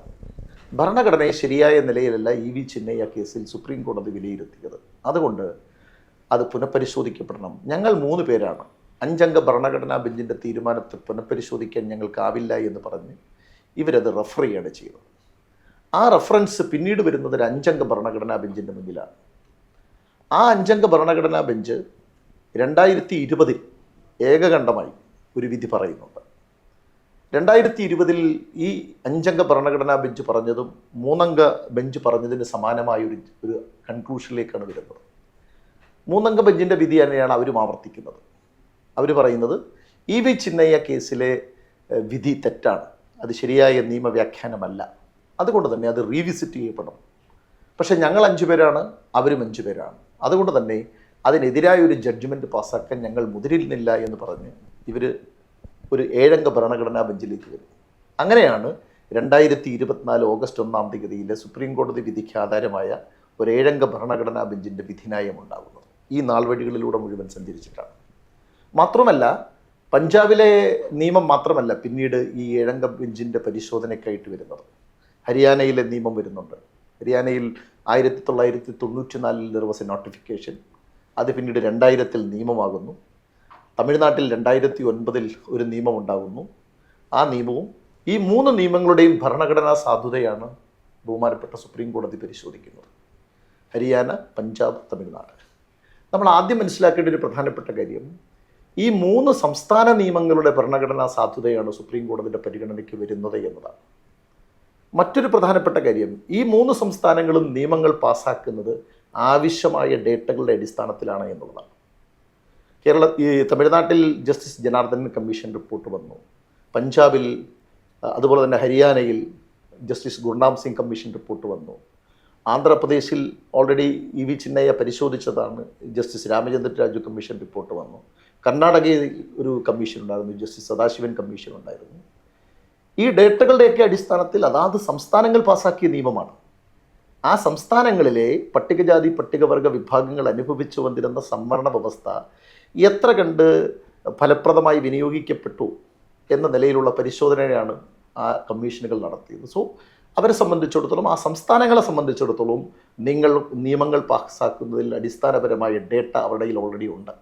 ഭരണഘടനയെ ശരിയായ നിലയിലല്ല EV ചിന്നയ്യ കേസിൽ സുപ്രീം കോടതി വിലയിരുത്തിയത്. അതുകൊണ്ട് അത് പുനഃപരിശോധിക്കപ്പെടണം. ഞങ്ങൾ 3 പേരാണ് 5 അംഗ ഭരണഘടനാ ബെഞ്ചിൻ്റെ തീരുമാനത്തെ പുനഃപരിശോധിക്കാൻ ഞങ്ങൾക്കാവില്ല എന്ന് പറഞ്ഞ് ഇവരത് റെഫർ ചെയ്യാണ് ചെയ്തത്. ആ റെഫറൻസ് പിന്നീട് വരുന്നത് ഒരു 5 അംഗ ഭരണഘടനാ ബെഞ്ചിൻ്റെ മുന്നിലാണ്. ആ 5 അംഗ ഭരണഘടനാ ബെഞ്ച് 2020 ഏകകണ്ഠമായി ഒരു വിധി പറയുന്നുണ്ട്. 2020 ഈ 5 അംഗ ഭരണഘടനാ ബെഞ്ച് പറഞ്ഞതും 3 അംഗ ബെഞ്ച് പറഞ്ഞതിന് സമാനമായ ഒരു കൺക്ലൂഷനിലേക്കാണ് വരുന്നത്. 3 അംഗ ബെഞ്ചിൻ്റെ വിധി തന്നെയാണ് അവരും ആവർത്തിക്കുന്നത്. അവർ പറയുന്നത് EV ചിന്നയ്യ കേസിലെ വിധി തെറ്റാണ്, അത് ശരിയായ നിയമവ്യാഖ്യാനമല്ല, അതുകൊണ്ട് തന്നെ അത് റീവിസിറ്റ് ചെയ്യപ്പെടണം. പക്ഷേ ഞങ്ങൾ 5 പേരാണ്, അവരും 5 പേരാണ്. അതുകൊണ്ട് തന്നെ അതിനെതിരായ ഒരു ജഡ്ജ്മെൻറ്റ് പാസ്സാക്കാൻ ഞങ്ങൾ മുതിരുന്നില്ല എന്ന് പറഞ്ഞ് ഇവർ ഒരു 7 അംഗ ഭരണഘടനാ ബെഞ്ചിലേക്ക് വരും. അങ്ങനെയാണ് 2024 ഓഗസ്റ്റ് 1 സുപ്രീം കോടതി വിധിക്ക് ആധാരമായ ഒരു 7 അംഗ ഭരണഘടനാ ബെഞ്ചിൻ്റെ വിധിന്യായം ഉണ്ടാകുന്നത്. ഈ നാൾവഴികളിലൂടെ മുഴുവൻ സഞ്ചരിച്ചിട്ടാണ്. മാത്രമല്ല പഞ്ചാബിലെ നിയമം മാത്രമല്ല പിന്നീട് ഈ 7 അംഗ ബെഞ്ചിൻ്റെ പരിശോധനയ്ക്കായിട്ട് വരുന്നത്. ഹരിയാനയിലെ നിയമം വരുന്നുണ്ട്. ഹരിയാനയിൽ 1994 there was a നോട്ടിഫിക്കേഷൻ. അത് പിന്നീട് 2000 നിയമമാകുന്നു. തമിഴ്നാട്ടിൽ 2009 ഒരു നിയമം ഉണ്ടാകുന്നു. ആ നിയമവും ഈ 3 നിയമങ്ങളുടെയും ഭരണഘടനാ സാധുതയാണ് ബഹുമാനപ്പെട്ട സുപ്രീം കോടതി പരിശോധിക്കുന്നത്. ഹരിയാന, പഞ്ചാബ്, തമിഴ്നാട്. നമ്മൾ ആദ്യം മനസ്സിലാക്കേണ്ട ഒരു പ്രധാനപ്പെട്ട കാര്യം, ഈ 3 സംസ്ഥാന നിയമങ്ങളുടെ ഭരണഘടനാ സാധുതയാണ് സുപ്രീം കോടതിയുടെ പരിഗണനയ്ക്ക് വരുന്നത് എന്നതാണ്. മറ്റൊരു പ്രധാനപ്പെട്ട കാര്യം, ഈ 3 സംസ്ഥാനങ്ങളും നിയമങ്ങൾ പാസ്സാക്കുന്നത് ആവശ്യമായ ഡേറ്റകളുടെ അടിസ്ഥാനത്തിലാണ് എന്നുള്ളതാണ്. തമിഴ്നാട്ടിൽ ജസ്റ്റിസ് ജനാർദ്ദൻ കമ്മീഷൻ റിപ്പോർട്ട് വന്നു. പഞ്ചാബിൽ അതുപോലെ തന്നെ ഹരിയാനയിൽ justice Gurnam Singh commission report വന്നു. ആന്ധ്രാപ്രദേശിൽ ഓൾറെഡി ഇ.വി. ചിന്നയ്യ പരിശോധിച്ചതാണ്, justice Ramachandran Raju commission report വന്നു. കർണാടകയിൽ ഒരു കമ്മീഷൻ ഉണ്ടായിരുന്നു, ജസ്റ്റിസ് സദാശിവൻ കമ്മീഷൻ ഉണ്ടായിരുന്നു. ഈ ഡേറ്റകളുടെയൊക്കെ അടിസ്ഥാനത്തിൽ അതാത് സംസ്ഥാനങ്ങൾ പാസാക്കിയ നിയമമാണ്. ആ സംസ്ഥാനങ്ങളിലെ പട്ടികജാതി പട്ടികവർഗ വിഭാഗങ്ങൾ അനുഭവിച്ചു വന്നിരുന്ന സംവരണ വ്യവസ്ഥ എത്ര കണ്ട് ഫലപ്രദമായി വിനിയോഗിക്കപ്പെട്ടു എന്ന നിലയിലുള്ള പരിശോധനയാണ് ആ കമ്മീഷനുകൾ നടത്തിയത്. സോ അവരെ സംബന്ധിച്ചിടത്തോളം, ആ സംസ്ഥാനങ്ങളെ സംബന്ധിച്ചിടത്തോളം നിയമങ്ങൾ പാസ്സാക്കുന്നതിൽ അടിസ്ഥാനപരമായ ഡേറ്റ അവരുടെ കയ്യിൽ ഓൾറെഡി ഉണ്ട്.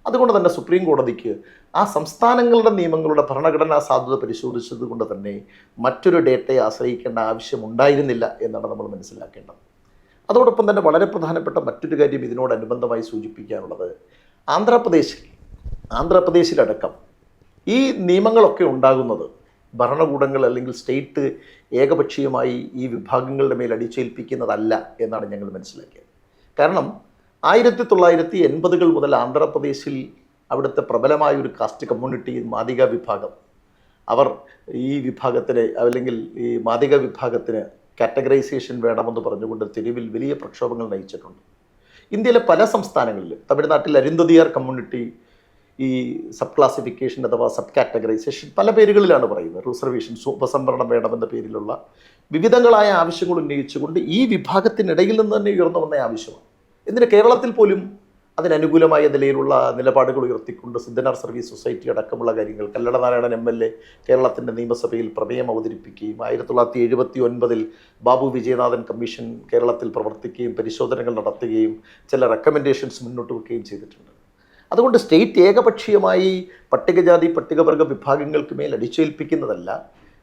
അതുകൊണ്ട് തന്നെ സുപ്രീം കോടതിക്ക് ആ സംസ്ഥാനങ്ങളുടെ നിയമങ്ങളുടെ ഭരണഘടനാ സാധുത പരിശോധിച്ചത് കൊണ്ട് തന്നെ മറ്റൊരു ഡേറ്റയെ ആശ്രയിക്കേണ്ട ആവശ്യമുണ്ടായിരുന്നില്ല എന്നാണ് നമ്മൾ മനസ്സിലാക്കേണ്ടത്. അതോടൊപ്പം തന്നെ വളരെ പ്രധാനപ്പെട്ട മറ്റൊരു കാര്യം ഇതിനോടനുബന്ധമായി സൂചിപ്പിക്കാനുള്ളത്, ആന്ധ്രാപ്രദേശിലടക്കം ഈ നിയമങ്ങളൊക്കെ ഉണ്ടാകുന്നത് ഭരണകൂടങ്ങൾ അല്ലെങ്കിൽ സ്റ്റേറ്റ് ഏകപക്ഷീയമായി ഈ വിഭാഗങ്ങളുടെ മേൽ അടിച്ചേൽപ്പിക്കുന്നതല്ല എന്നാണ് ഞങ്ങൾ മനസ്സിലാക്കിയത്. കാരണം 1980 മുതൽ ആന്ധ്രാപ്രദേശിൽ അവിടുത്തെ പ്രബലമായ ഒരു കാസ്റ്റ് കമ്മ്യൂണിറ്റി, മാദിഗ വിഭാഗം, അവർ ഈ വിഭാഗത്തിന് അല്ലെങ്കിൽ ഈ മാദിഗ വിഭാഗത്തിന് കാറ്റഗറൈസേഷൻ വേണമെന്ന് പറഞ്ഞുകൊണ്ട് തെരുവിൽ വലിയ പ്രക്ഷോഭങ്ങൾ നയിച്ചിട്ടുണ്ട്. ഇന്ത്യയിലെ പല സംസ്ഥാനങ്ങളിലും, തമിഴ്നാട്ടിൽ അരുന്ധതിയാർ കമ്മ്യൂണിറ്റി ഈ സബ് ക്ലാസിഫിക്കേഷൻ അഥവാ സബ് കാറ്റഗറൈസേഷൻ പല പേരുകളിലാണ് പറയുന്നത്, റിസർവേഷൻ, ഉപസംവരണം വേണമെന്ന പേരിലുള്ള വിവിധങ്ങളായ ആവശ്യങ്ങൾ ഉന്നയിച്ചുകൊണ്ട് ഈ വിഭാഗത്തിനിടയിൽ നിന്ന് തന്നെ ഉയർന്നു വന്ന ആവശ്യമാണ്. എന്നിട്ട് കേരളത്തിൽ പോലും അതിനനുകൂലമായ നിലയിലുള്ള നിലപാടുകൾ ഉയർത്തിക്കൊണ്ട് സിദ്ധനാർ സർവീസ് സൊസൈറ്റി അടക്കമുള്ള കാര്യങ്ങൾ, കല്ലട നാരായണൻ MLA കേരളത്തിൻ്റെ നിയമസഭയിൽ പ്രമേയം അവതരിപ്പിക്കുകയും 1979 ബാബു വിജയനാഥൻ കമ്മീഷൻ കേരളത്തിൽ പ്രവർത്തിക്കുകയും പരിശോധനകൾ നടത്തുകയും ചില റെക്കമെൻഡേഷൻസ് മുന്നോട്ട് വെക്കുകയും ചെയ്തിട്ടുണ്ട്. അതുകൊണ്ട് സ്റ്റേറ്റ് ഏകപക്ഷീയമായി പട്ടികജാതി പട്ടികവർഗ വിഭാഗങ്ങൾക്ക് മേൽ അടിച്ചേൽപ്പിക്കുന്നതല്ല,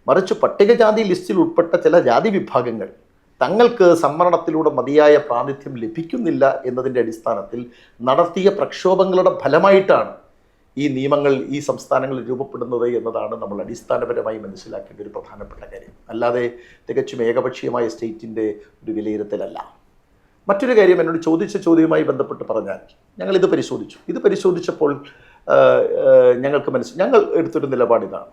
മറിച്ച് പട്ടികജാതി ലിസ്റ്റിൽ ഉൾപ്പെട്ട ചില ജാതി വിഭാഗങ്ങൾ തങ്ങൾക്ക് സംവരണത്തിലൂടെ മതിയായ പ്രാതിനിധ്യം ലഭിക്കുന്നില്ല എന്നതിൻ്റെ അടിസ്ഥാനത്തിൽ നടത്തിയ പ്രക്ഷോഭങ്ങളുടെ ഫലമായിട്ടാണ് ഈ നിയമങ്ങൾ ഈ സംസ്ഥാനങ്ങളിൽ രൂപപ്പെടുന്നത് എന്നതാണ് നമ്മൾ അടിസ്ഥാനപരമായി മനസ്സിലാക്കേണ്ട ഒരു പ്രധാനപ്പെട്ട കാര്യം. അല്ലാതെ തികച്ചും ഏകപക്ഷീയമായ സ്റ്റേറ്റിൻ്റെ ഒരു വിലയിരുത്തലല്ല. മറ്റൊരു കാര്യം എന്നോട് ചോദിച്ച ചോദ്യവുമായി ബന്ധപ്പെട്ട് പറഞ്ഞാൽ, ഞങ്ങളിത് പരിശോധിച്ചു. ഇത് പരിശോധിച്ചപ്പോൾ ഞങ്ങൾ എടുത്തൊരു നിലപാട് ഇതാണ്: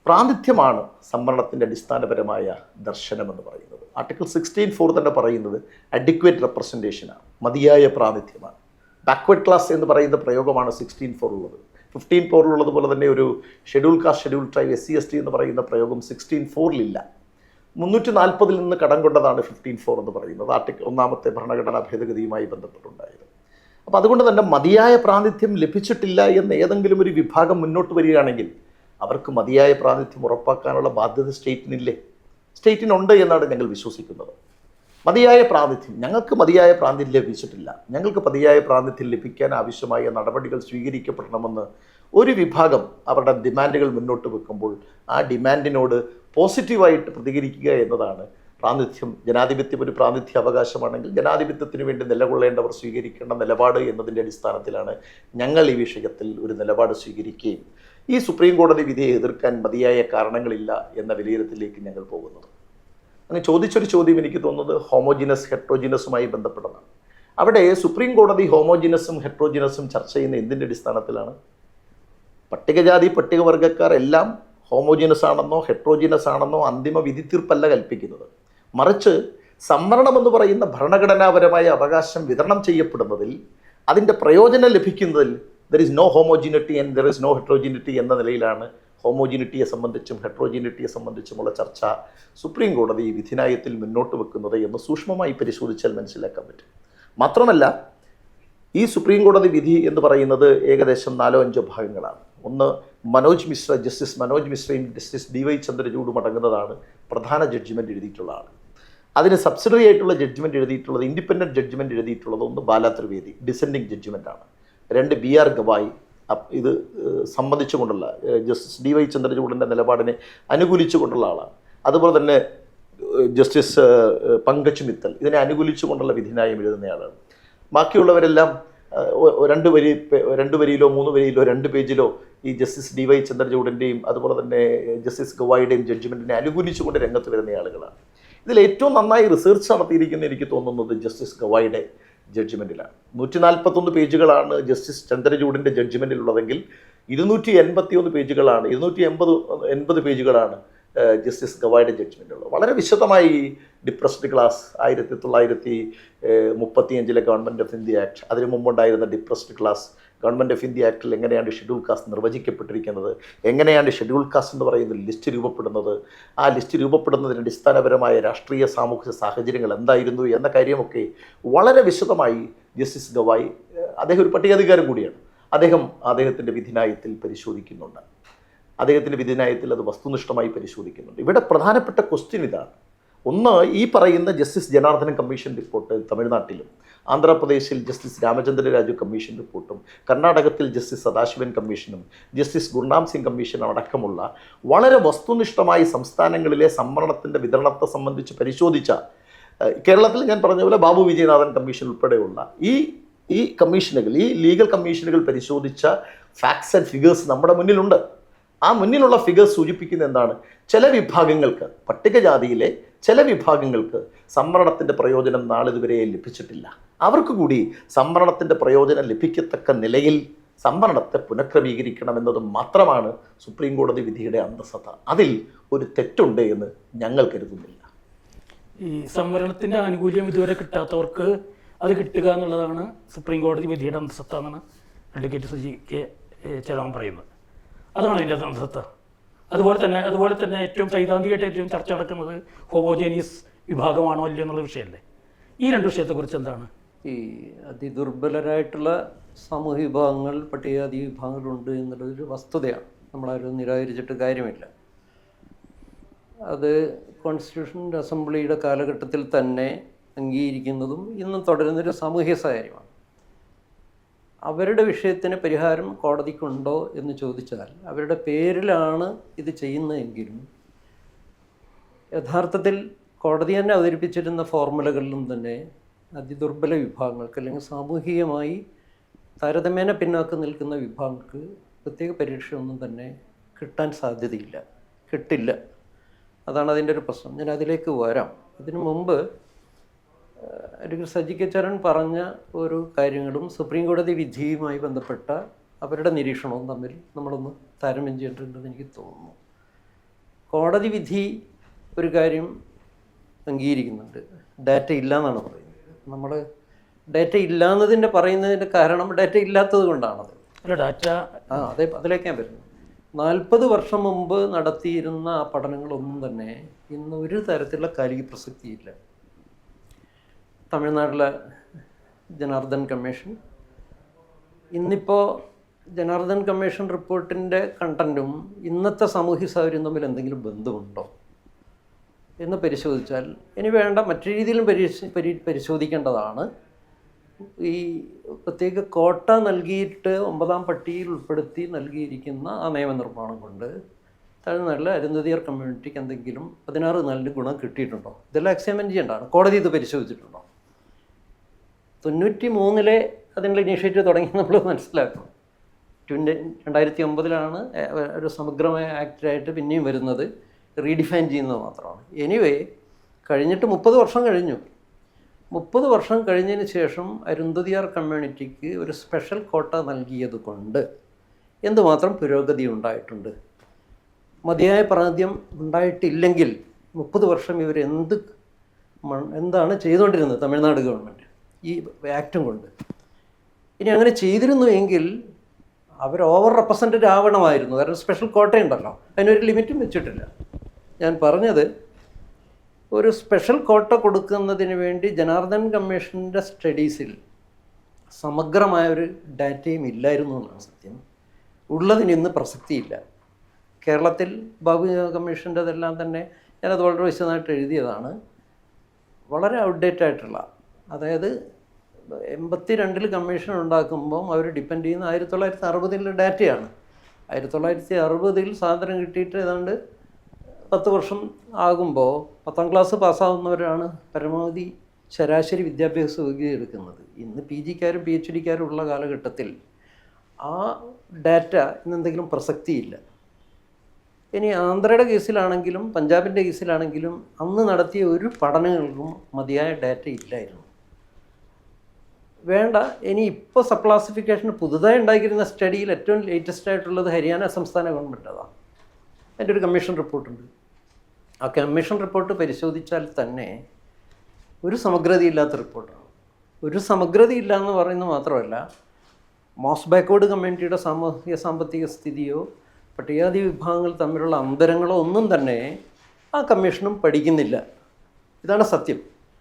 പ്രാതിനിധ്യമാണ് സംവരണത്തിൻ്റെ അടിസ്ഥാനപരമായ ദർശനമെന്ന് പറയുന്നത്. ആർട്ടിക്കിൾ 16(4) തന്നെ പറയുന്നത് അഡിക്വേറ്റ് റെപ്രസെൻറ്റേഷനാണ്, മതിയായ പ്രാതിനിധ്യമാണ്. ബാക്ക്വേർഡ് ക്ലാസ് എന്ന് പറയുന്ന പ്രയോഗമാണ് 16(4) ഉള്ളത്. 15(4) ഉള്ളതുപോലെ തന്നെ ഒരു schedule caste, schedule tribe, SC ST എന്ന് പറയുന്ന പ്രയോഗം 16(4) 340 നിന്ന് കടം കൊണ്ടതാണ് 15(4) എന്ന് പറയുന്നത്, ആർട്ടിക്കിൾ 1 ഭരണഘടനാ ഭേദഗതിയുമായി ബന്ധപ്പെട്ടുണ്ടായത്. അപ്പോൾ അതുകൊണ്ട് തന്നെ മതിയായ പ്രാതിനിധ്യം ലഭിച്ചിട്ടില്ല എന്ന് ഏതെങ്കിലും ഒരു വിഭാഗം മുന്നോട്ട് വരികയാണെങ്കിൽ അവർക്ക് മതിയായ പ്രാതിനിധ്യം ഉറപ്പാക്കാനുള്ള ബാധ്യത സ്റ്റേറ്റിനില്ലേ? സ്റ്റേറ്റിനുണ്ട് എന്നാണ് ഞങ്ങൾ വിശ്വസിക്കുന്നത്. മതിയായ പ്രാതിനിധ്യം, ഞങ്ങൾക്ക് മതിയായ പ്രാതിനിധ്യം ലഭിച്ചിട്ടില്ല, ഞങ്ങൾക്ക് മതിയായ പ്രാതിനിധ്യം ലഭിക്കാൻ ആവശ്യമായ നടപടികൾ സ്വീകരിക്കപ്പെടണമെന്ന് ഒരു വിഭാഗം അവരുടെ ഡിമാൻഡുകൾ മുന്നോട്ട് വെക്കുമ്പോൾ ആ ഡിമാൻഡിനോട് പോസിറ്റീവായിട്ട് പ്രതികരിക്കുക എന്നതാണ് പ്രാതിനിധ്യം. ജനാധിപത്യം ഒരു പ്രാതിനിധ്യ അവകാശമാണെങ്കിൽ ജനാധിപത്യത്തിന് വേണ്ടി നിലകൊള്ളേണ്ടവർ സ്വീകരിക്കേണ്ട നിലപാട് എന്നതിൻ്റെ അടിസ്ഥാനത്തിലാണ് ഞങ്ങൾ ഈ വിഷയത്തിൽ ഒരു നിലപാട് സ്വീകരിക്കുകയും ഈ സുപ്രീം കോടതി വിധിയെ എതിർക്കാൻ മതിയായ കാരണങ്ങളില്ല എന്ന വിലയിരുത്തലിലേക്ക് ഞങ്ങൾ പോകുന്നത്. അങ്ങനെ ചോദിച്ചൊരു ചോദ്യം എനിക്ക് തോന്നുന്നത് ഹോമോജിനസ് ഹെട്രോജിനസുമായി ബന്ധപ്പെട്ടതാണ്. അവിടെ സുപ്രീം കോടതി ഹോമോജിനസും ഹെട്രോജിനസും ചർച്ച ചെയ്യുന്ന എന്തിൻ്റെ അടിസ്ഥാനത്തിലാണ്? പട്ടികജാതി പട്ടികവർഗക്കാർ എല്ലാം ഹോമോജിനസ് ആണെന്നോ ഹെട്രോജിനസ് ആണെന്നോ അന്തിമ വിധി തീർപ്പല്ല കൽപ്പിക്കുന്നത്. മറിച്ച് സംവരണം എന്ന് പറയുന്ന ഭരണഘടനാപരമായ അവകാശം വിതരണം ചെയ്യപ്പെടുന്നതിൽ, അതിൻ്റെ പ്രയോജനം ലഭിക്കുന്നതിൽ there is no homogeneity and there is no heterogeneity എന്ന നിലയിലാണ് ഹോമോജിനിറ്റിയെ സംബന്ധിച്ചും ഹെട്രോജിനിറ്റിയെ സംബന്ധിച്ചുമുള്ള ചർച്ച സുപ്രീം കോടതി വിധിന്യായത്തിൽ മുന്നോട്ട് വെക്കുന്നത് എന്ന് സൂക്ഷ്മമായി പരിശോധിച്ചാൽ മനസ്സിലാക്കാൻ പറ്റും. മാത്രമല്ല, ഈ സുപ്രീം കോടതി വിധി എന്ന് പറയുന്നത് ഏകദേശം 4-5 ഭാഗങ്ങളാണ്. ഒന്ന്, ജസ്റ്റിസ് മനോജ് മിശ്രയും ജസ്റ്റിസ് DY ചന്ദ്രചൂഡും അടങ്ങുന്നതാണ് പ്രധാന ജഡ്ജിമെൻറ്റ് എഴുതിയിട്ടുള്ള ആൾ. അതിന് സബ്സിഡറി ആയിട്ടുള്ള ജഡ്ജ്മെൻറ്റ് എഴുതിയിട്ടുള്ളത്, ഇൻഡിപെൻഡൻറ്റ് ജഡ്ജ്മെൻറ്റ് എഴുതിയിട്ടുള്ളത്, ഒന്ന് ബാല ത്രിവേദി ഡിസെൻഡിങ് ജഡ്ജ്മെൻറ്റാണ്. 2 BR ഗവായി ഇത് സംബന്ധിച്ചുകൊണ്ടുള്ള ജസ്റ്റിസ് DY ചന്ദ്രചൂഡിൻ്റെ നിലപാടിനെ അനുകൂലിച്ചുകൊണ്ടുള്ള ആളാണ്. അതുപോലെ തന്നെ ജസ്റ്റിസ് പങ്കജ് മിത്തൽ ഇതിനെ അനുകൂലിച്ചുകൊണ്ടുള്ള വിധിന്യായം എഴുതുന്നയാളാണ്. ബാക്കിയുള്ളവരെല്ലാം 2 വരിയിലോ 3 വരിയിലോ 2 പേജിലോ ഈ ജസ്റ്റിസ് DY ചന്ദ്രചൂഡിൻ്റെയും അതുപോലെ തന്നെ ജസ്റ്റിസ് ഗവായിയുടെയും ജഡ്ജ്മെൻറ്റിനെ അനുകൂലിച്ചുകൊണ്ട് രംഗത്ത് വരുന്ന ആളുകളാണ്. ഇതിൽ ഏറ്റവും നന്നായി റിസർച്ച് നടത്തിയിരിക്കുന്ന എനിക്ക് തോന്നുന്നത് ജസ്റ്റിസ് ഗവായിയുടെ ജഡ്ജ്മെൻറ്റിലാണ്. 141 പേജുകളാണ് ജസ്റ്റിസ് ചന്ദ്രചൂഡിൻ്റെ ജഡ്ജ്മെൻറ്റിലുള്ളതെങ്കിൽ 281 പേജുകളാണ് 280 പേജുകളാണ് ജസ്റ്റിസ് ഗവായുടെ ജഡ്ജ്മെൻറ്റുകൾ. വളരെ വിശദമായി depressed class 1935 government of India act, അതിനു മുമ്പുണ്ടായിരുന്ന depressed class, government of India ആക്ടിൽ എങ്ങനെയാണ് ഷെഡ്യൂൾ കാസ്റ്റ് നിർവചിക്കപ്പെട്ടിരിക്കുന്നത്, എങ്ങനെയാണ് ഷെഡ്യൂൾ കാസ്റ്റ് എന്ന് പറയുന്ന ലിസ്റ്റ് രൂപപ്പെടുന്നത്, ആ ലിസ്റ്റ് രൂപപ്പെടുന്നതിന് അടിസ്ഥാനപരമായ രാഷ്ട്രീയ സാമൂഹിക സാഹചര്യങ്ങൾ എന്തായിരുന്നു എന്ന കാര്യമൊക്കെ വളരെ വിശദമായി ജസ്റ്റിസ് ഗവായ്, അദ്ദേഹം ഒരു പട്ടികാധികാരം കൂടിയാണ്, അദ്ദേഹത്തിൻ്റെ വിധിന്യായത്തിൽ പരിശോധിക്കുന്നുണ്ട്. അദ്ദേഹത്തിൻ്റെ വിധിന്യായത്തിൽ അത് വസ്തുനിഷ്ഠമായി പരിശോധിക്കുന്നുണ്ട്. ഇവിടെ പ്രധാനപ്പെട്ട ക്വസ്റ്റ്യൻ ഇതാണ്. ഒന്ന്, ഈ പറയുന്ന ജസ്റ്റിസ് ജനാർദ്ദനൻ കമ്മീഷൻ റിപ്പോർട്ട് തമിഴ്നാട്ടിലും, ആന്ധ്രാപ്രദേശിൽ ജസ്റ്റിസ് രാമചന്ദ്ര രാജു കമ്മീഷൻ റിപ്പോർട്ടും, കർണാടകത്തിൽ ജസ്റ്റിസ് സദാശിവൻ കമ്മീഷനും ജസ്റ്റിസ് ഗുർനാം സിംഗ് കമ്മീഷനും അടക്കമുള്ള വളരെ വസ്തുനിഷ്ഠമായി സംസ്ഥാനങ്ങളിലെ സംവരണത്തിൻ്റെ വിതരണത്തെ സംബന്ധിച്ച് പരിശോധിച്ച, കേരളത്തിൽ ഞാൻ പറഞ്ഞ പോലെ ബാബു വിജയനാഥൻ കമ്മീഷൻ ഉൾപ്പെടെയുള്ള ഈ കമ്മീഷനുകൾ, ഈ ലീഗൽ കമ്മീഷനുകൾ പരിശോധിച്ച ഫാക്ട്സ് ആൻഡ് ഫിഗേഴ്സ് നമ്മുടെ മുന്നിലുണ്ട്. ആ മുന്നിലുള്ള ഫിഗേഴ്സ് സൂചിപ്പിക്കുന്ന എന്താണ്? ചില വിഭാഗങ്ങൾക്ക്, പട്ടികജാതിയിലെ ചില വിഭാഗങ്ങൾക്ക് സംവരണത്തിൻ്റെ പ്രയോജനം നാളിതുവരെ ലഭിച്ചിട്ടില്ല. അവർക്ക് കൂടി സംവരണത്തിൻ്റെ പ്രയോജനം ലഭിക്കത്തക്ക നിലയിൽ സംവരണത്തെ പുനഃക്രമീകരിക്കണമെന്നത് മാത്രമാണ് സുപ്രീം കോടതി വിധിയുടെ അന്തസത്ത. അതിൽ ഒരു തെറ്റുണ്ട് എന്ന് ഞങ്ങൾ കരുതുന്നില്ല. ഈ സംവരണത്തിൻ്റെ ആനുകൂല്യം ഇതുവരെ കിട്ടാത്തവർക്ക് അത് കിട്ടുക എന്നുള്ളതാണ് സുപ്രീം കോടതി വിധിയുടെ അന്തസത്ത എന്നാണ് അഡ്വക്കേറ്റ് സജി കെ ചേരാമൻ പറയുന്നത്. അതാണ് അതിൻ്റെ അന്തസത്ത. അതുപോലെ തന്നെ ഏറ്റവും സൈദ്ധാന്തികമായിട്ട് ഏറ്റവും ചർച്ച നടക്കുന്നത് ഹോമോജീനിയസ് വിഭാഗമാണോ അല്ലയോ എന്നുള്ള വിഷയമല്ലേ. ഈ രണ്ട് വിഷയത്തെക്കുറിച്ച് എന്താണ്? ഈ അതിദുർബലരായിട്ടുള്ള സാമൂഹ്യ വിഭാഗങ്ങൾ, പട്ടികജാതി വിഭാഗങ്ങളുണ്ട് എന്നുള്ളതൊരു വസ്തുതയാണ്, നമ്മളാരും നിരാകരിച്ചിട്ട് കാര്യമില്ല. അത് കോൺസ്റ്റിറ്റ്യൂഷൻ അസംബ്ലിയുടെ കാലഘട്ടത്തിൽ തന്നെ അംഗീകരിക്കുന്നതും ഇന്നും തുടരുന്നൊരു സാമൂഹ്യ കാര്യമാണ്. അവരുടെ വിഷയത്തിന് പരിഹാരം കോടതിക്കുണ്ടോ എന്ന് ചോദിച്ചാൽ അവരുടെ പേരിലാണ് ഇത് ചെയ്യുന്നതെങ്കിലും യഥാർത്ഥത്തിൽ കോടതി തന്നെ അവതരിപ്പിച്ചിരുന്ന ഫോർമുലകളിലും തന്നെ അതിദുർബല വിഭാഗങ്ങൾക്ക് അല്ലെങ്കിൽ സാമൂഹികമായി താരതമ്യേന പിന്നാക്കം നിൽക്കുന്ന വിഭാഗങ്ങൾക്ക് പ്രത്യേക പരീക്ഷയൊന്നും തന്നെ കിട്ടാൻ സാധ്യതയില്ല, കിട്ടില്ല. അതാണ് അതിൻ്റെ ഒരു പ്രശ്നം. ഞാൻ അതിലേക്ക് വരാം. അതിനു മുമ്പ് സജി കെ ചരൺ പറഞ്ഞ ഒരു കാര്യങ്ങളും സുപ്രീം കോടതി വിധിയുമായി ബന്ധപ്പെട്ട അവരുടെ നിരീക്ഷണവും തമ്മിൽ നമ്മളൊന്ന് താരതമ്യം ചെയ്തിട്ടുണ്ടെന്ന് എനിക്ക് തോന്നുന്നു. കോടതി വിധി ഒരു കാര്യം അംഗീകരിക്കുന്നുണ്ട്, ഡാറ്റ ഇല്ല എന്നാണ് പറയുന്നത്. നമ്മൾ ഡാറ്റ ഇല്ലാന്നതിൻ്റെ പറയുന്നതിൻ്റെ കാരണം ഡാറ്റ ഇല്ലാത്തത് കൊണ്ടാണത്. അതിലേക്ക് ഞാൻ വരുന്നു. 40 വർഷം മുമ്പ് നടത്തിയിരുന്ന ആ പഠനങ്ങളൊന്നും തന്നെ ഇന്ന് ഒരു തരത്തിലുള്ള കാലിക പ്രസക്തിയില്ല. തമിഴ്നാട്ടിലെ ജനാർദ്ദൻ കമ്മീഷൻ, ഇന്നിപ്പോൾ ജനാർദ്ദൻ കമ്മീഷൻ റിപ്പോർട്ടിൻ്റെ കണ്ടൻറ്റും ഇന്നത്തെ സാമൂഹ്യ സാഹചര്യം തമ്മിൽ എന്തെങ്കിലും ബന്ധമുണ്ടോ എന്ന് പരിശോധിച്ചാൽ, ഇനി വേണ്ട മറ്റു രീതിയിലും പരിശോധിക്കേണ്ടതാണ്. ഈ പ്രത്യേക കോട്ട നൽകിയിട്ട് 9ാം പട്ടികയിൽ ഉൾപ്പെടുത്തി നൽകിയിരിക്കുന്ന ആ നിയമനിർമ്മാണം കൊണ്ട് തമിഴ്നാട്ടിലെ അരുന്ധതിയർ കമ്മ്യൂണിറ്റിക്ക് എന്തെങ്കിലും 16 ഗുണം കിട്ടിയിട്ടുണ്ടോ? ഇതെല്ലാം എക്സാമിൻ ചെയ്യേണ്ടതാണ്. കോടതി ഇത് പരിശോധിച്ചിട്ടുണ്ടോ? 93 അതിനുള്ള ഇനീഷ്യേറ്റീവ് തുടങ്ങി നമ്മൾ മനസ്സിലാക്കണം. 2009 ഒരു സമഗ്രമായ ആക്റ്റായിട്ട് പിന്നെയും വരുന്നത്, റീഡിഫൈൻ ചെയ്യുന്നത് മാത്രമാണ്. എനിവേ, കഴിഞ്ഞിട്ട് 30 വർഷം കഴിഞ്ഞു. 30 വർഷം കഴിഞ്ഞതിന് ശേഷം അരുന്ധതിയാർ കമ്മ്യൂണിറ്റിക്ക് ഒരു സ്പെഷ്യൽ കോട്ട നൽകിയത് കൊണ്ട് എന്തുമാത്രം പുരോഗതി ഉണ്ടായിട്ടുണ്ട്? മതിയായ പ്രാതിനിധ്യം ഉണ്ടായിട്ടില്ലെങ്കിൽ 30 വർഷം ഇവർ എന്താണ് ചെയ്തുകൊണ്ടിരുന്നത് തമിഴ്നാട് ഗവൺമെൻറ് ഈ ആക്റ്റും കൊണ്ട്? ഇനി അങ്ങനെ ചെയ്തിരുന്നു എങ്കിൽ അവർ ഓവർ റെപ്രസെൻറ്റഡ് ആവണമായിരുന്നു. കാരണം സ്പെഷ്യൽ കോട്ടയുണ്ടല്ലോ, അതിനൊരു ലിമിറ്റും വെച്ചിട്ടില്ല. ഞാൻ പറഞ്ഞത്, ഒരു സ്പെഷ്യൽ കോട്ട കൊടുക്കുന്നതിന് വേണ്ടി ജനാർദ്ദൻ കമ്മീഷൻ്റെ സ്റ്റഡീസിൽ സമഗ്രമായ ഒരു ഡാറ്റയും ഇല്ലായിരുന്നു എന്നാണ് സത്യം. ഉള്ളതിന് ഇന്ന് പ്രസക്തിയില്ല. കേരളത്തിൽ ബാബു കമ്മീഷൻ്റെതെല്ലാം തന്നെ ഞാനത് വളരെ വിശദമായിട്ട് എഴുതിയതാണ്. വളരെ ഔട്ട്ഡേറ്റ് ആയിട്ടുള്ള, അതായത് 82 കമ്മീഷൻ ഉണ്ടാക്കുമ്പം അവർ ഡിപ്പെൻഡ് ചെയ്യുന്ന 1960 ഡാറ്റയാണ്. 1960 സ്വാതന്ത്ര്യം കിട്ടിയിട്ട് ഏതാണ്ട് 10 വർഷം ആകുമ്പോൾ 10ാം ക്ലാസ് പാസ്സാവുന്നവരാണ് പരമാവധി ശരാശരി വിദ്യാഭ്യാസ യോഗ്യത എടുക്കുന്നത്. ഇന്ന് PGക്കാരും PhDക്കാരും ഉള്ള കാലഘട്ടത്തിൽ ആ ഡാറ്റ ഇന്നെന്തെങ്കിലും പ്രസക്തിയില്ല. ഇനി ആന്ധ്രയുടെ കേസിലാണെങ്കിലും പഞ്ചാബിൻ്റെ കേസിലാണെങ്കിലും അന്ന് നടത്തിയ ഒരു പഠനങ്ങൾക്കും മതിയായ ഡാറ്റ ഇല്ലായിരുന്നു. വേണ്ട, ഇനി ഇപ്പോൾ സബ്ക്ലാസിഫിക്കേഷൻ പുതുതായി ഉണ്ടാക്കിയിരുന്ന സ്റ്റഡിയിൽ ഏറ്റവും ലേറ്റസ്റ്റ് ആയിട്ടുള്ളത് ഹരിയാന സംസ്ഥാന ഗവൺമെൻറ്. അതിൻ്റെ ഒരു കമ്മീഷൻ റിപ്പോർട്ടുണ്ട്. ആ കമ്മീഷൻ റിപ്പോർട്ട് പരിശോധിച്ചാൽ തന്നെ ഒരു സമഗ്രതയില്ലാത്ത റിപ്പോർട്ടാണ്. ഒരു സമഗ്രതയില്ല എന്ന് പറയുന്നത് മാത്രമല്ല, മോസ്റ്റ് ബാക്ക്വേർഡ് കമ്മ്യൂണിറ്റിയുടെ സാമൂഹിക സാമ്പത്തിക സ്ഥിതിയോ പട്ടികജാതി വിഭാഗങ്ങൾ തമ്മിലുള്ള അന്തരങ്ങളോ ഒന്നും തന്നെ ആ കമ്മീഷനും പഠിക്കുന്നില്ല. ഇതാണ് സത്യം.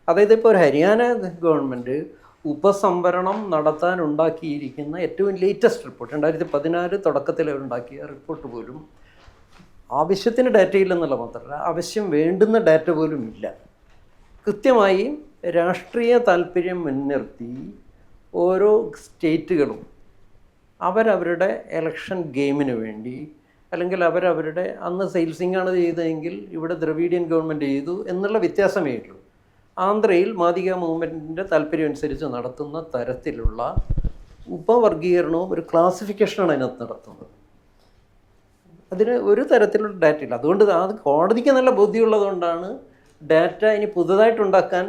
അതായത് ഇപ്പോൾ ഒരു ഹരിയാന ഗവൺമെൻറ് ഉപസംവരണം നടത്താൻ ഉണ്ടാക്കിയിരിക്കുന്ന ഏറ്റവും ലേറ്റസ്റ്റ് റിപ്പോർട്ട് 2014 തുടക്കത്തിൽ അവരുണ്ടാക്കിയ റിപ്പോർട്ട് പോലും ആവശ്യത്തിന് ഡാറ്റയില്ലെന്നുള്ള മാത്രമല്ല, ആവശ്യം വേണ്ടുന്ന ഡാറ്റ പോലും ഇല്ല. കൃത്യമായി രാഷ്ട്രീയ താല്പര്യം മുൻനിർത്തി ഓരോ സ്റ്റേറ്റുകളും അവരവരുടെ ഇലക്ഷൻ ഗെയിമിന് വേണ്ടി, അല്ലെങ്കിൽ അവരവരുടെ അന്ന് സെയിൽസിംഗാണ് ചെയ്തതെങ്കിൽ ഇവിടെ ദ്രവീഡിയൻ ഗവൺമെൻറ് ചെയ്തു എന്നുള്ള വ്യത്യാസമേ ഉള്ളൂ. ആന്ധ്രയിൽ മാദിക മൂവ്മെൻറ്റിൻ്റെ താല്പര്യം അനുസരിച്ച് നടത്തുന്ന തരത്തിലുള്ള ഉപവർഗീകരണവും ഒരു ക്ലാസിഫിക്കേഷനാണ് അതിനകത്ത് നടത്തുന്നത്. അതിന് ഒരു തരത്തിലുള്ള ഡാറ്റ ഇല്ല. അതുകൊണ്ട് അത് കോടതിക്ക് നല്ല ബുദ്ധിയുള്ളതുകൊണ്ടാണ് ഡാറ്റ ഇനി പുതുതായിട്ടുണ്ടാക്കാൻ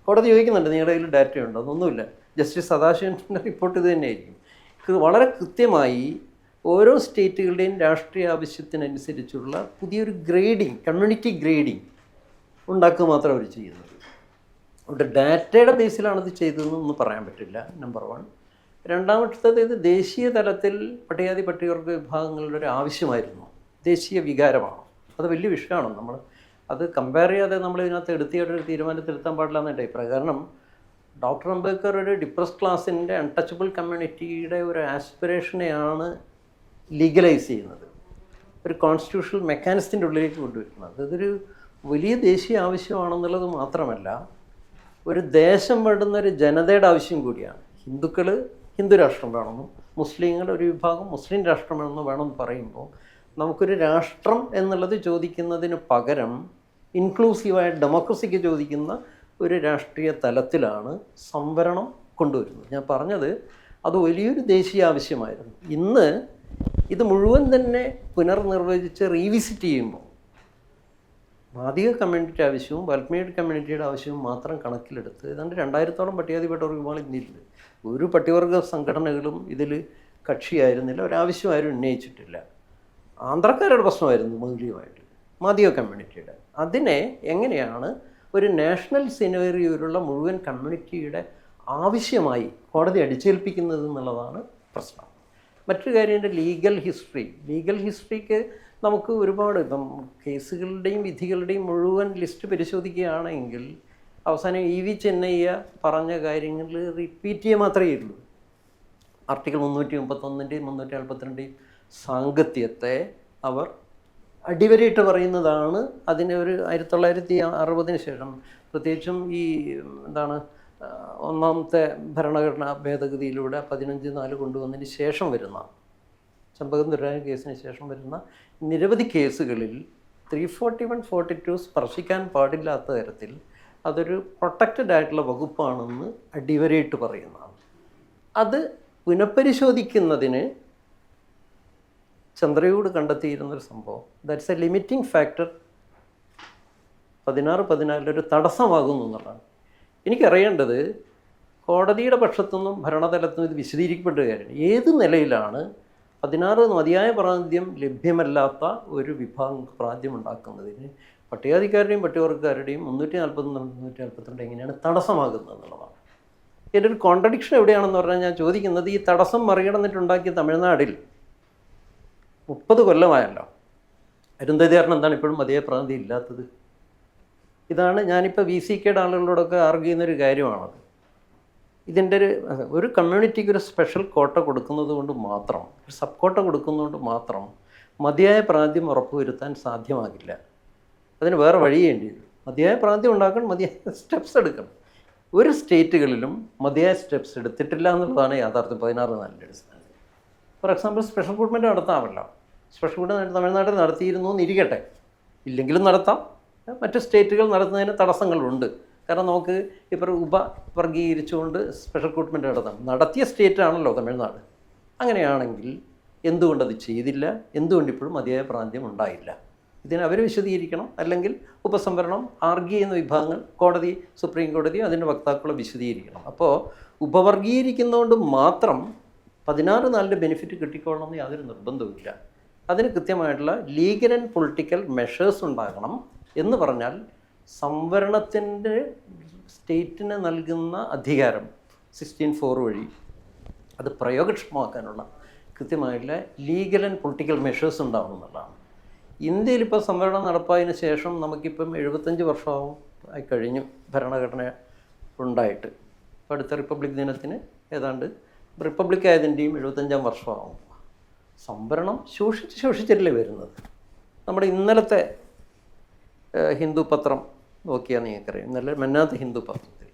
കോടതി ചോദിക്കുന്നുണ്ട്, നിങ്ങളുടെ കയ്യിൽ ഡാറ്റ ഉണ്ടോ? അതൊന്നുമില്ല. ജസ്റ്റിസ് സദാശിവൻ്റെ റിപ്പോർട്ട് ഇത് തന്നെയായിരിക്കും. വളരെ കൃത്യമായി ഓരോ സ്റ്റേറ്റുകളുടെയും രാഷ്ട്രീയ ആവശ്യത്തിനനുസരിച്ചുള്ള പുതിയൊരു ഗ്രേഡിങ്, കമ്മ്യൂണിറ്റി ഗ്രേഡിങ് ഉണ്ടാക്കുക മാത്രം അവർ ചെയ്യുന്നത്. അവിടെ ഡാറ്റയുടെ ബേസിലാണ് ഇത് ചെയ്തതെന്നൊന്നും പറയാൻ പറ്റില്ല, നമ്പർ 1. രണ്ടാമത്തത്, ഇത് ദേശീയ തലത്തിൽ പട്ടികജാതി പട്ടികവർഗ വിഭാഗങ്ങളുടെ ഒരു ആവശ്യമായിരുന്നു, ദേശീയ വികാരമാണ്. അത് വലിയ വിഷയമാണ്. നമ്മൾ അത് കമ്പയർ ചെയ്യാതെ നമ്മൾ ഇതിനകത്ത് എടുത്തിയൊരു തീരുമാനത്തിലെത്താൻ പാടില്ല എന്ന അഭിപ്രായം. കാരണം ഡോക്ടർ അംബേദ്കർ ഒരു ഡിപ്രസ്ഡ് ക്ലാസിൻ്റെ അൺടച്ചബിൾ കമ്മ്യൂണിറ്റിയുടെ ഒരു ആസ്പിറേഷനെയാണ് ലീഗലൈസ് ചെയ്യുന്നത്, ഒരു കോൺസ്റ്റിറ്റ്യൂഷണൽ മെക്കാനിസത്തിൻ്റെ ഉള്ളിലേക്ക് കൊണ്ടുവരുന്നത്. അതൊരു വലിയ ദേശീയ ആവശ്യമാണെന്നുള്ളത് മാത്രമല്ല, ഒരു ദേശം വേണ്ടുന്ന ഒരു ജനതയുടെ ആവശ്യം കൂടിയാണ്. ഹിന്ദുക്കൾ ഹിന്ദു രാഷ്ട്രം വേണമെന്നും മുസ്ലിങ്ങൾ ഒരു വിഭാഗം മുസ്ലിം രാഷ്ട്രം വേണമെന്ന് പറയുമ്പോൾ നമുക്കൊരു രാഷ്ട്രം എന്നുള്ളത് ചോദിക്കുന്നതിന് പകരം ഇൻക്ലൂസീവായ ഡെമോക്രസിക്ക് ചോദിക്കുന്ന ഒരു രാഷ്ട്രീയ തലത്തിലാണ് സംവരണം കൊണ്ടുവരുന്നത്. ഞാൻ പറഞ്ഞത് അത് വലിയൊരു ദേശീയ ആവശ്യമായിരുന്നു. ഇന്ന് ഇത് മുഴുവൻ തന്നെ പുനർനിർവചിച്ച് റീവിസിറ്റ് ചെയ്യുമ്പോൾ മാദിക കമ്മ്യൂണിറ്റി ആവശ്യവും വാൽമീകി കമ്മ്യൂണിറ്റിയുടെ ആവശ്യവും മാത്രം കണക്കിലെടുത്ത് ഏതാണ്ട് 2000-ഓളം പട്ടികജാതിപ്പെട്ട വിഭാഗങ്ങൾ ഇന്ത്യയിലുണ്ട്. ഒരു പട്ടികവർഗ സംഘടനകളും ഇതിൽ കക്ഷിയായിരുന്നില്ല, ഒരാവശ്യം ആരും ഉന്നയിച്ചിട്ടില്ല. ആന്ധ്രക്കാരുടെ പ്രശ്നമായിരുന്നു മൂല്യമായിട്ട് മാദിക കമ്മ്യൂണിറ്റിയുടെ. അതിനെ എങ്ങനെയാണ് ഒരു നാഷണൽ സിനേറിയോയിലുള്ള മുഴുവൻ കമ്മ്യൂണിറ്റിയുടെ ആവശ്യമായി കോടതി അടിച്ചേൽപ്പിക്കുന്നത് എന്നുള്ളതാണ് പ്രശ്നം. മറ്റൊരു കാര്യം, ലീഗൽ ഹിസ്റ്ററിക്ക് നമുക്ക് ഒരുപാട് ഇപ്പം കേസുകളുടെയും വിധികളുടെയും മുഴുവൻ ലിസ്റ്റ് പരിശോധിക്കുകയാണെങ്കിൽ അവസാനം EV ചെന്നയ്യ പറഞ്ഞ കാര്യങ്ങൾ റിപ്പീറ്റ് ചെയ്യുക മാത്രമേ ഉള്ളൂ. ആർട്ടിക്കിൾ 331-ൻ്റെയും 342-ൻ്റെയും സാങ്കത്യത്തെ അവർ അടിവരയിട്ട് പറയുന്നതാണ്. അതിന് ഒരു 1960 ശേഷം, പ്രത്യേകിച്ചും ഈ ഒന്നാമത്തെ ഭരണഘടനാ ഭേദഗതിയിലൂടെ 15(4) കൊണ്ടുവന്നതിന് ശേഷം വരുന്ന ചമ്പകം ദുരായ കേസിന് ശേഷം വരുന്ന നിരവധി കേസുകളിൽ 341-42 സ്പർശിക്കാൻ പാടില്ലാത്ത തരത്തിൽ അതൊരു പ്രൊട്ടക്റ്റഡ് ആയിട്ടുള്ള വകുപ്പാണെന്ന് അടിവരയിട്ട് പറയുന്നതാണ്. അത് പുനഃപരിശോധിക്കുന്നതിന് ചന്ദ്രചൂഡ് കണ്ടെത്തിയിരുന്നൊരു സംഭവം, ദാറ്റ്സ് എ ലിമിറ്റിംഗ് ഫാക്ടർ 16-14 ഒരു തടസ്സമാകുന്നു എന്നുള്ളതാണ്. എനിക്കറിയേണ്ടത് കോടതിയുടെ പക്ഷത്തുനിന്നും ഭരണതലത്തുനിന്നും ഇത് വിശദീകരിക്കപ്പെട്ട കാര്യമാണ്. ഏത് നിലയിലാണ് 16 മതിയായ പ്രാതിനിധ്യം ലഭ്യമല്ലാത്ത ഒരു വിഭാഗം പ്രാതിനിധ്യം ഉണ്ടാക്കുന്നതിന് പട്ടികജാതിക്കാരുടെയും പട്ടികവർഗക്കാരുടെയും 340-342 എങ്ങനെയാണ് തടസ്സമാകുന്നത് എന്നുള്ളതാണ്. ഇതിൻ്റെ ഒരു കോൺട്രഡിക്ഷൻ എവിടെയാണെന്ന് പറഞ്ഞാൽ, ഞാൻ ചോദിക്കുന്നത്, ഈ തടസ്സം മറികടന്നിട്ടുണ്ടാക്കിയ തമിഴ്നാടിൽ 30 കൊല്ലമായല്ലോ, അരുന്ധതിയാറിന് എന്താണ് ഇപ്പോഴും മതിയായ പ്രാതിനിധ്യം ഇല്ലാത്തത്? ഇതാണ് ഞാനിപ്പോൾ VCKയുടെ ആളുകളോടൊക്കെ ആർഗ്യ ചെയ്യുന്നൊരു കാര്യമാണത്. ഇതിൻ്റെ ഒരു കമ്മ്യൂണിറ്റിക്ക് ഒരു സ്പെഷ്യൽ കോട്ട കൊടുക്കുന്നത് കൊണ്ട് മാത്രം, ഒരു സബ് കോട്ട കൊടുക്കുന്നതുകൊണ്ട് മാത്രം മതിയായ പ്രാതിനിധ്യം ഉറപ്പുവരുത്താൻ സാധ്യമാകില്ല. അതിന് വേറെ വഴിയേണ്ടി വരും. മതിയായ പ്രാതിനിധ്യം ഉണ്ടാക്കണം, മതിയായ സ്റ്റെപ്സ് എടുക്കണം. ഒരു സ്റ്റേറ്റുകളിലും മതിയായ സ്റ്റെപ്സ് എടുത്തിട്ടില്ല എന്നുള്ളതാണ് യാഥാർത്ഥ്യം. 16-4 അടിസ്ഥാനത്തിൽ. ഫോർ എക്സാമ്പിൾ, സ്പെഷ്യൽ റിക്രൂട്ട്മെൻറ്റ് നടത്താമല്ലോ. സ്പെഷ്യൽ റിക്രൂട്ട്മെൻറ്റ് തമിഴ്നാട്ടിൽ നടത്തിയിരുന്നു എന്നിരിക്കട്ടെ, ഇല്ലെങ്കിലും നടത്താം. മറ്റ് സ്റ്റേറ്റുകൾ നടത്തുന്നതിന് തടസ്സങ്ങളുണ്ട്. കാരണം നമുക്ക് ഇപ്പോൾ ഉപവർഗീകരിച്ചുകൊണ്ട് സ്പെഷ്യൽ റിക്രൂട്ട്മെൻറ്റ് നടത്തിയ സ്റ്റേറ്റാണല്ലോ തമിഴ്നാട്. അങ്ങനെയാണെങ്കിൽ എന്തുകൊണ്ടത് ചെയ്തില്ല? എന്തുകൊണ്ടിപ്പോഴും മതിയായ പ്രാതിനിധ്യം ഉണ്ടായില്ല? ഇതിന് അവർ വിശദീകരിക്കണം. അല്ലെങ്കിൽ ഉപസംവരണം ആർഗ്യ ചെയ്യുന്ന വിഭാഗങ്ങൾ, കോടതി, സുപ്രീം കോടതി, അതിൻ്റെ വക്താക്കളെ വിശദീകരിക്കണം. അപ്പോൾ ഉപവർഗീകരിക്കുന്നതുകൊണ്ട് മാത്രം 16-4 ബെനിഫിറ്റ് കിട്ടിക്കൊള്ളണമെന്ന് യാതൊരു നിർബന്ധവുമില്ല. അതിന് കൃത്യമായിട്ടുള്ള ലീഗൽ ആൻഡ് പൊളിറ്റിക്കൽ മെഷേഴ്സ് ഉണ്ടാകണം. എന്ന് പറഞ്ഞാൽ സംവരണത്തിൻ്റെ സ്റ്റേറ്റിന് നൽകുന്ന അധികാരം 16(4) വഴി അത് പ്രയോഗക്ഷമമാക്കാനുള്ള കൃത്യമായിട്ടുള്ള ലീഗൽ ആൻഡ് പൊളിറ്റിക്കൽ മെഷേഴ്സ് ഉണ്ടാവണം എന്നുള്ളതാണ്. ഇന്ത്യയിൽ ഇപ്പോൾ സംവരണം നടപ്പായതിനു ശേഷം നമുക്കിപ്പം 75 വർഷമാവും ആയി കഴിഞ്ഞു ഭരണഘടന ഉണ്ടായിട്ട്. ഇപ്പോൾ അടുത്ത റിപ്പബ്ലിക് ദിനത്തിന് ഏതാണ്ട് റിപ്പബ്ലിക് ആയതിൻ്റെയും 75-ാം വർഷമാവും. സംവരണം ശോഷിച്ചിട്ടല്ലേ വരുന്നത്. നമ്മുടെ ഇന്നലത്തെ ഹിന്ദു പത്രം നോക്കിയാൽ നിങ്ങൾക്കറിയാം. ഇന്നലെ മന്നാത്ത ഹിന്ദു പത്രത്തിൽ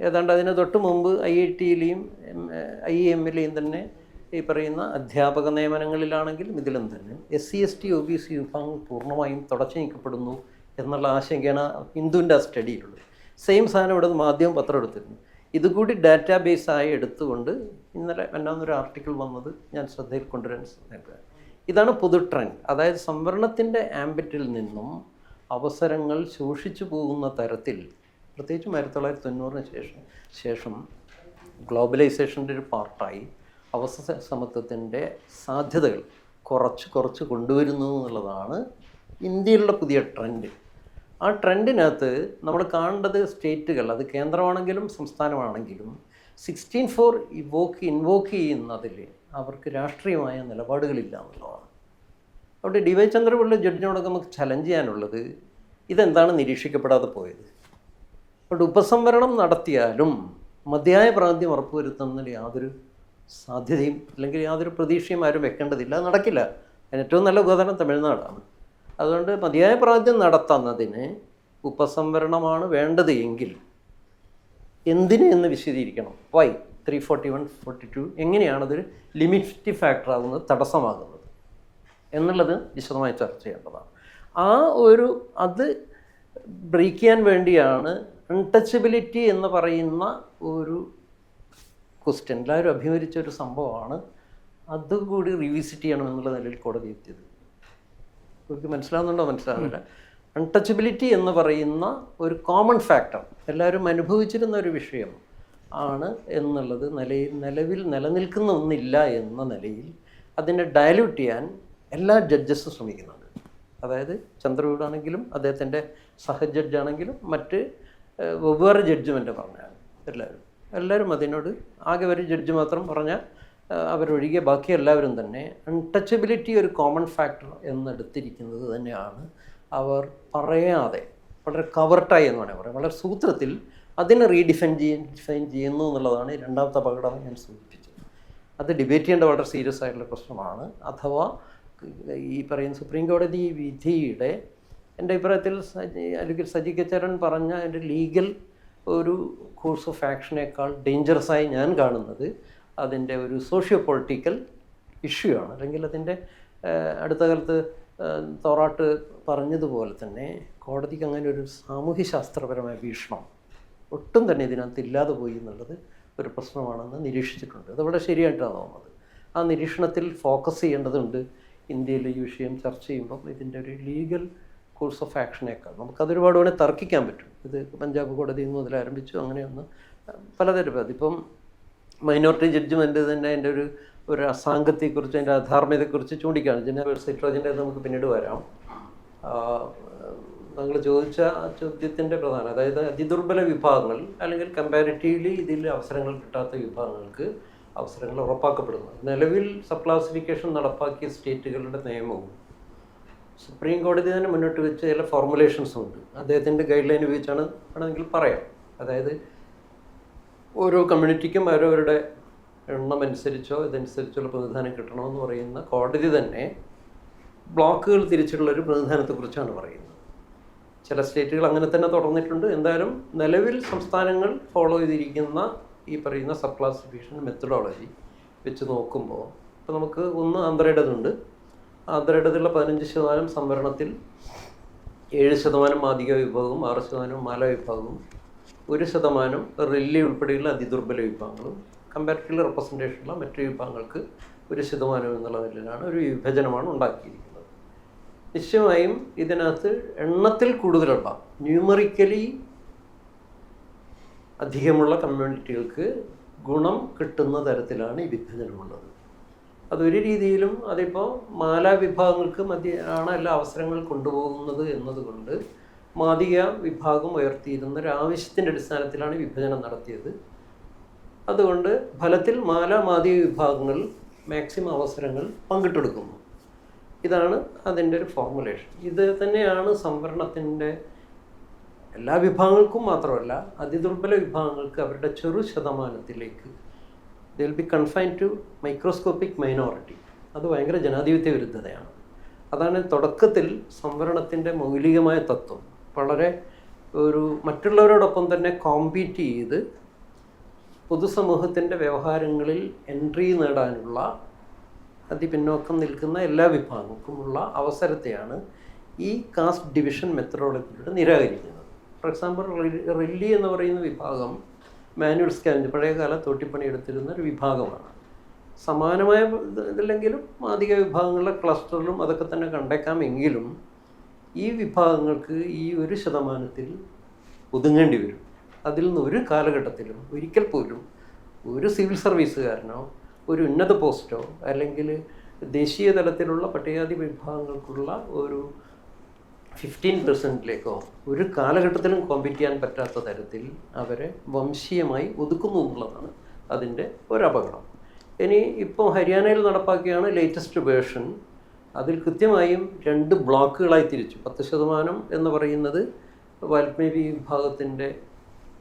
ഏതാണ്ട് അതിന് തൊട്ട് മുമ്പ് IIT-യിലെയും IIM-ലെയും തന്നെ ഈ പറയുന്ന അധ്യാപക നിയമനങ്ങളിലാണെങ്കിലും ഇതിലും തന്നെ SC/ST OBC വിഭാഗങ്ങൾ പൂർണ്ണമായും തുടച്ചു നീക്കപ്പെടുന്നു എന്നുള്ള ആശങ്കയാണ് ഹിന്ദുവിൻ്റെ ആ സ്റ്റഡിയിലുള്ളത്. സെയിം സാധനം ഇവിടെ മാധ്യമം പത്രം എടുത്തിരുന്നു. ഇതുകൂടി ഡാറ്റാബേസായി എടുത്തുകൊണ്ട് ഇന്നലെ എന്നാന്നൊരു ആർട്ടിക്കിൾ വന്നത് ഞാൻ ശ്രദ്ധയിൽ കൊണ്ടുവരാൻ ശ്രമിക്കുക. ഇതാണ് പൊതു ട്രെൻഡ്. അതായത് സംവരണത്തിൻ്റെ ആംബിറ്റിൽ നിന്നും അവസരങ്ങൾ ശോഷിച്ചു പോകുന്ന തരത്തിൽ, പ്രത്യേകിച്ചും 1990-ന് ശേഷം ഗ്ലോബലൈസേഷൻ്റെ ഒരു പാർട്ടായി അവസര സമത്വത്തിൻ്റെ സാധ്യതകൾ കുറച്ച് കൊണ്ടുവരുന്നു എന്നുള്ളതാണ് ഇന്ത്യയിലുള്ള പുതിയ ട്രെൻഡ്. ആ ട്രെൻഡിനകത്ത് നമ്മൾ കാണേണ്ടത് സ്റ്റേറ്റുകൾ, അത് കേന്ദ്രമാണെങ്കിലും സംസ്ഥാനമാണെങ്കിലും 16(4) ഇൻവോക്ക് ചെയ്യുന്നതിൽ അവർക്ക് രാഷ്ട്രീയമായ നിലപാടുകളില്ല എന്നുള്ളതാണ്. അവിടെ DY ചന്ദ്രപിള്ള ജഡ്ജിനോടൊക്കെ നമുക്ക് ചലഞ്ച് ചെയ്യാനുള്ളത് ഇതെന്താണ് നിരീക്ഷിക്കപ്പെടാതെ പോയത്. അവിടെ ഉപസംവരണം നടത്തിയാലും മതിയായ പ്രാതിനിധ്യം ഉറപ്പുവരുത്തുന്നതിൽ യാതൊരു സാധ്യതയും അല്ലെങ്കിൽ യാതൊരു പ്രതീക്ഷയും ആരും വെക്കേണ്ടതില്ല. അത് നടക്കില്ല. അതിന് ഏറ്റവും നല്ല ഉദാഹരണം തമിഴ്നാടാണ്. അതുകൊണ്ട് മതിയായ പ്രാതിനിധ്യം നടത്തുന്നതിന് ഉപസംവരണമാണ് വേണ്ടത് എങ്കിൽ എന്തിന് എന്ന് വിശദീകരിക്കണം. വൈ 341, 42 എങ്ങനെയാണതൊരു ലിമിറ്റീവ് ഫാക്ടർ ആകുന്നത്, തടസ്സമാകുന്നത് എന്നുള്ളത് വിശദമായി ചർച്ച ചെയ്യേണ്ടതാണ്. അത് ബ്രേക്ക് ചെയ്യാൻ വേണ്ടിയാണ് അൺടച്ചബിലിറ്റി എന്ന് പറയുന്ന ഒരു ക്വസ്റ്റ്യൻ എല്ലാവരും അഭിമുഖീകരിച്ച ഒരു സംഭവമാണ്. അതുകൂടി റിവിസിറ്റ് ചെയ്യണം എന്നുള്ള നിലയിൽ കോടതി എത്തിയത്. എനിക്ക് മനസ്സിലാവുന്നുണ്ടോ? മനസ്സിലാവുന്നില്ല. അൺടച്ചബിലിറ്റി എന്ന് പറയുന്ന ഒരു കോമൺ ഫാക്ടർ എല്ലാവരും അനുഭവിച്ചിരുന്ന ഒരു വിഷയം ആണ് എന്നുള്ളത് നിലവിൽ നിലനിൽക്കുന്ന ഒന്നില്ല എന്ന നിലയിൽ അതിനെ ഡയല്യൂട്ട് ചെയ്യാൻ എല്ലാ ജഡ്ജസും ശ്രമിക്കുന്നുണ്ട്. അതായത് ചന്ദ്രചൂഡാണെങ്കിലും അദ്ദേഹത്തിൻ്റെ സഹജഡ്ജാണെങ്കിലും മറ്റ് വെവ്വേറെ ജഡ്ജ്മെൻ്റ് പറഞ്ഞാൽ എല്ലാവരും അതിനോട് ആകെ ഒരു ജഡ്ജ് മാത്രം പറഞ്ഞാൽ അവരൊഴികെ ബാക്കി എല്ലാവരും തന്നെ അൺടച്ചബിലിറ്റി ഒരു കോമൺ ഫാക്ടർ എന്നെടുത്തിരിക്കുന്നത് തന്നെയാണ്. അവർ പറയാതെ വളരെ കവർട്ടായി എന്ന് വേണമെങ്കിൽ പറയാം, വളരെ സൂത്രത്തിൽ അതിനെ റീഡിഫൈൻ ചെയ്യുന്നു എന്നുള്ളതാണ് രണ്ടാമത്തെ അപകടം ഞാൻ സൂചിപ്പിച്ചത്. അത് ഡിബേറ്റ് ചെയ്യേണ്ട വളരെ സീരിയസ് ആയിട്ടുള്ള പ്രശ്നമാണ്. അഥവാ ഈ പറയുന്ന സുപ്രീം കോടതി വിധിയുടെ എൻ്റെ അഭിപ്രായത്തിൽ അല്ലെങ്കിൽ സജി കെ ചരൺ പറഞ്ഞ എൻ്റെ ലീഗൽ ഒരു കോഴ്സ് ഓഫ് ആക്ഷനേക്കാൾ ഡേഞ്ചറസായി ഞാൻ കാണുന്നത് അതിൻ്റെ ഒരു സോഷ്യോ പൊളിറ്റിക്കൽ ഇഷ്യൂ ആണ്. അല്ലെങ്കിൽ അതിൻ്റെ അടുത്ത കാലത്ത് തോറാട്ട് പറഞ്ഞതുപോലെ തന്നെ കോടതിക്ക് അങ്ങനെ ഒരു സാമൂഹ്യശാസ്ത്രപരമായ വീക്ഷണം ഒട്ടും തന്നെ ഇതിനകത്ത് ഇല്ലാതെ പോയി എന്നുള്ളത് ഒരു പ്രശ്നമാണെന്ന് നിരീക്ഷിച്ചിട്ടുണ്ട്. അതവിടെ ശരിയായിട്ടാണ് തോന്നുന്നത്. ആ നിരീക്ഷണത്തിൽ ഫോക്കസ് ചെയ്യേണ്ടതുണ്ട്. ഇന്ത്യയിലെ ഈ വിഷയം ചർച്ച ചെയ്യുമ്പം ഇതിൻ്റെ ഒരു ലീഗൽ കോഴ്സ് ഓഫ് ആക്ഷനേക്കാൾ നമുക്കതൊരുപാട് വേണേൽ തർക്കിക്കാൻ പറ്റും. ഇത് പഞ്ചാബ് കോടതിയിൽ നിന്ന് മുതൽ ആരംഭിച്ചു അങ്ങനെയൊന്ന് പലതരം. അതിപ്പം മൈനോറിറ്റി ജഡ്ജ്മെൻറ്റ് തന്നെ അതിൻ്റെ ഒരു അസാംഗത്തെക്കുറിച്ച് അതിൻ്റെ അധാർമ്മികതയെക്കുറിച്ച് ചൂണ്ടിക്കാണ്. ജനറൽ സെക്രട്ടറിൻ്റെ നമുക്ക് പിന്നീട് വരാം. താങ്കൾ ചോദിച്ച ചോദ്യത്തിൻ്റെ പ്രധാനം, അതായത് അതിദുർബല വിഭാഗങ്ങൾ അല്ലെങ്കിൽ കമ്പാരിറ്റീവ്ലി ഇതിൽ അവസരങ്ങൾ കിട്ടാത്ത വിഭാഗങ്ങൾക്ക് അവസരങ്ങൾ ഉറപ്പാക്കപ്പെടുന്നു. നിലവിൽ സബ് ക്ലാസിഫിക്കേഷൻ നടപ്പാക്കിയ സ്റ്റേറ്റുകളുടെ നിയമവും സുപ്രീം കോടതി തന്നെ മുന്നോട്ട് വെച്ച ചില ഫോർമുലേഷൻസും ഉണ്ട്. അദ്ദേഹത്തിൻ്റെ ഗൈഡ് ലൈൻ ഉപയോഗിച്ചാണ് വേണമെങ്കിൽ പറയാം. അതായത് ഓരോ കമ്മ്യൂണിറ്റിക്കും അവരവരുടെ എണ്ണം അനുസരിച്ചോ ഇതനുസരിച്ചുള്ള പ്രതിനിധാനം കിട്ടണമെന്ന് പറയുന്ന കോടതി തന്നെ ബ്ലോക്കുകൾ തിരിച്ചിട്ടുള്ളൊരു പ്രതിനിധാനത്തെക്കുറിച്ചാണ് പറയുന്നത്. ചില സ്റ്റേറ്റുകൾ അങ്ങനെ തന്നെ തുടർന്നിട്ടുണ്ട്. എന്തായാലും നിലവിൽ സംസ്ഥാനങ്ങൾ ഫോളോ ചെയ്തിരിക്കുന്ന ഈ പറയുന്ന സബ് ക്ലാസിഫിക്കേഷൻ മെത്തഡോളജി വെച്ച് നോക്കുമ്പോൾ ഇപ്പോൾ നമുക്ക് ഒന്ന് ആന്ധ്രയുടേതുണ്ട്. ആന്ധ്രയുടേതുള്ള 15% സംവരണത്തിൽ 7% മാദിക വിഭാഗവും 6% മാല വിഭാഗവും 1% റെല്ലി ഉൾപ്പെടെയുള്ള അതിദുർബല വിഭാഗങ്ങളും കമ്പാരിറ്റീവ്ലി റെപ്രസെൻറ്റേഷനുള്ള മറ്റു വിഭാഗങ്ങൾക്ക് 1% എന്നുള്ള നിലയിലാണ് ഒരു വിഭജനമാണ് ഉണ്ടാക്കിയിരിക്കുന്നത്. നിശ്ചയമായും ഇതിനകത്ത് എണ്ണത്തിൽ കൂടുതലുള്ള ന്യൂമറിക്കലി അധികമുള്ള കമ്മ്യൂണിറ്റികൾക്ക് ഗുണം കിട്ടുന്ന തരത്തിലാണ് ഈ വിഭജനമുള്ളത്. അതൊരു രീതിയിലും അതിപ്പോൾ മാല വിഭാഗങ്ങൾക്ക് ആണ് എല്ലാ അവസരങ്ങൾ കൊണ്ടുപോകുന്നത് എന്നതുകൊണ്ട് മാദിക വിഭാഗം ഉയർത്തിയിരുന്ന ഒരു ആവശ്യത്തിൻ്റെ അടിസ്ഥാനത്തിലാണ് വിഭജനം നടത്തിയത്. അതുകൊണ്ട് ഫലത്തിൽ മാദിക വിഭാഗങ്ങൾ മാക്സിമം അവസരങ്ങൾ പങ്കിട്ടെടുക്കുന്നു. ഇതാണ് അതിൻ്റെ ഒരു ഫോർമുലേഷൻ. ഇത് തന്നെയാണ് സംവരണത്തിൻ്റെ എല്ലാ വിഭാഗങ്ങൾക്കും മാത്രമല്ല അതിദുർബല വിഭാഗങ്ങൾക്ക് അവരുടെ ചെറു ശതമാനത്തിലേക്ക് they will be confined to microscopic minority. അത് ഭയങ്കര ജനാധിപത്യ വിരുദ്ധതയാണ്. അതാണ് തുടക്കത്തിൽ സംവരണത്തിൻ്റെ മൗലികമായ തത്വം. വളരെ മറ്റുള്ളവരോടൊപ്പം തന്നെ കോമ്പീറ്റ് ചെയ്ത് പൊതുസമൂഹത്തിൻ്റെ വ്യവഹാരങ്ങളിൽ എൻട്രി നേടാനുള്ള അതിപിന്നോക്കം നിൽക്കുന്ന എല്ലാ വിഭാഗങ്ങൾക്കുമുള്ള അവസരത്തെയാണ് ഈ കാസ്റ്റ് ഡിവിഷൻ മെത്തഡോളജിയിലൂടെ നിരാകരിക്കുന്നത്. ഫോർ എക്സാമ്പിൾ റില്ലി എന്ന് പറയുന്ന വിഭാഗം മാനുവൽ സ്കാവഞ്ച് പഴയകാല തോട്ടിപ്പണി എടുത്തിരുന്ന ഒരു വിഭാഗമാണ്. സമാനമായ ഇതില്ലെങ്കിലും അധിക വിഭാഗങ്ങളുടെ ക്ലസ്റ്ററിലും അതൊക്കെ തന്നെ കണ്ടേക്കാമെങ്കിലും ഈ വിഭാഗങ്ങൾക്ക് ഈ 1% ഒതുങ്ങേണ്ടി വരും. അതിൽ നിന്ന് ഒരു കാലഘട്ടത്തിലും ഒരിക്കൽ പോലും ഒരു സിവിൽ സർവീസുകാരനോ ഒരു ഉന്നത പോസ്റ്റോ അല്ലെങ്കിൽ ദേശീയ തലത്തിലുള്ള പട്ടികജാതി വിഭാഗങ്ങൾക്കുള്ള ഒരു 15%ലേക്കോ ഒരു കാലഘട്ടത്തിലും കോമ്പീറ്റ് ചെയ്യാൻ പറ്റാത്ത തരത്തിൽ അവരെ വംശീയമായി ഒതുക്കുന്നു എന്നുള്ളതാണ് അതിൻ്റെ ഒരപകടം. ഇനി ഇപ്പോൾ ഹരിയാനയിൽ നടപ്പാക്കിയാണ് ലേറ്റസ്റ്റ് വേർഷൻ. അതിൽ കൃത്യമായും 2 ബ്ലോക്കുകളായി തിരിച്ചു. 10% എന്ന് പറയുന്നത് വാൽമീകി വിഭാഗത്തിൻ്റെ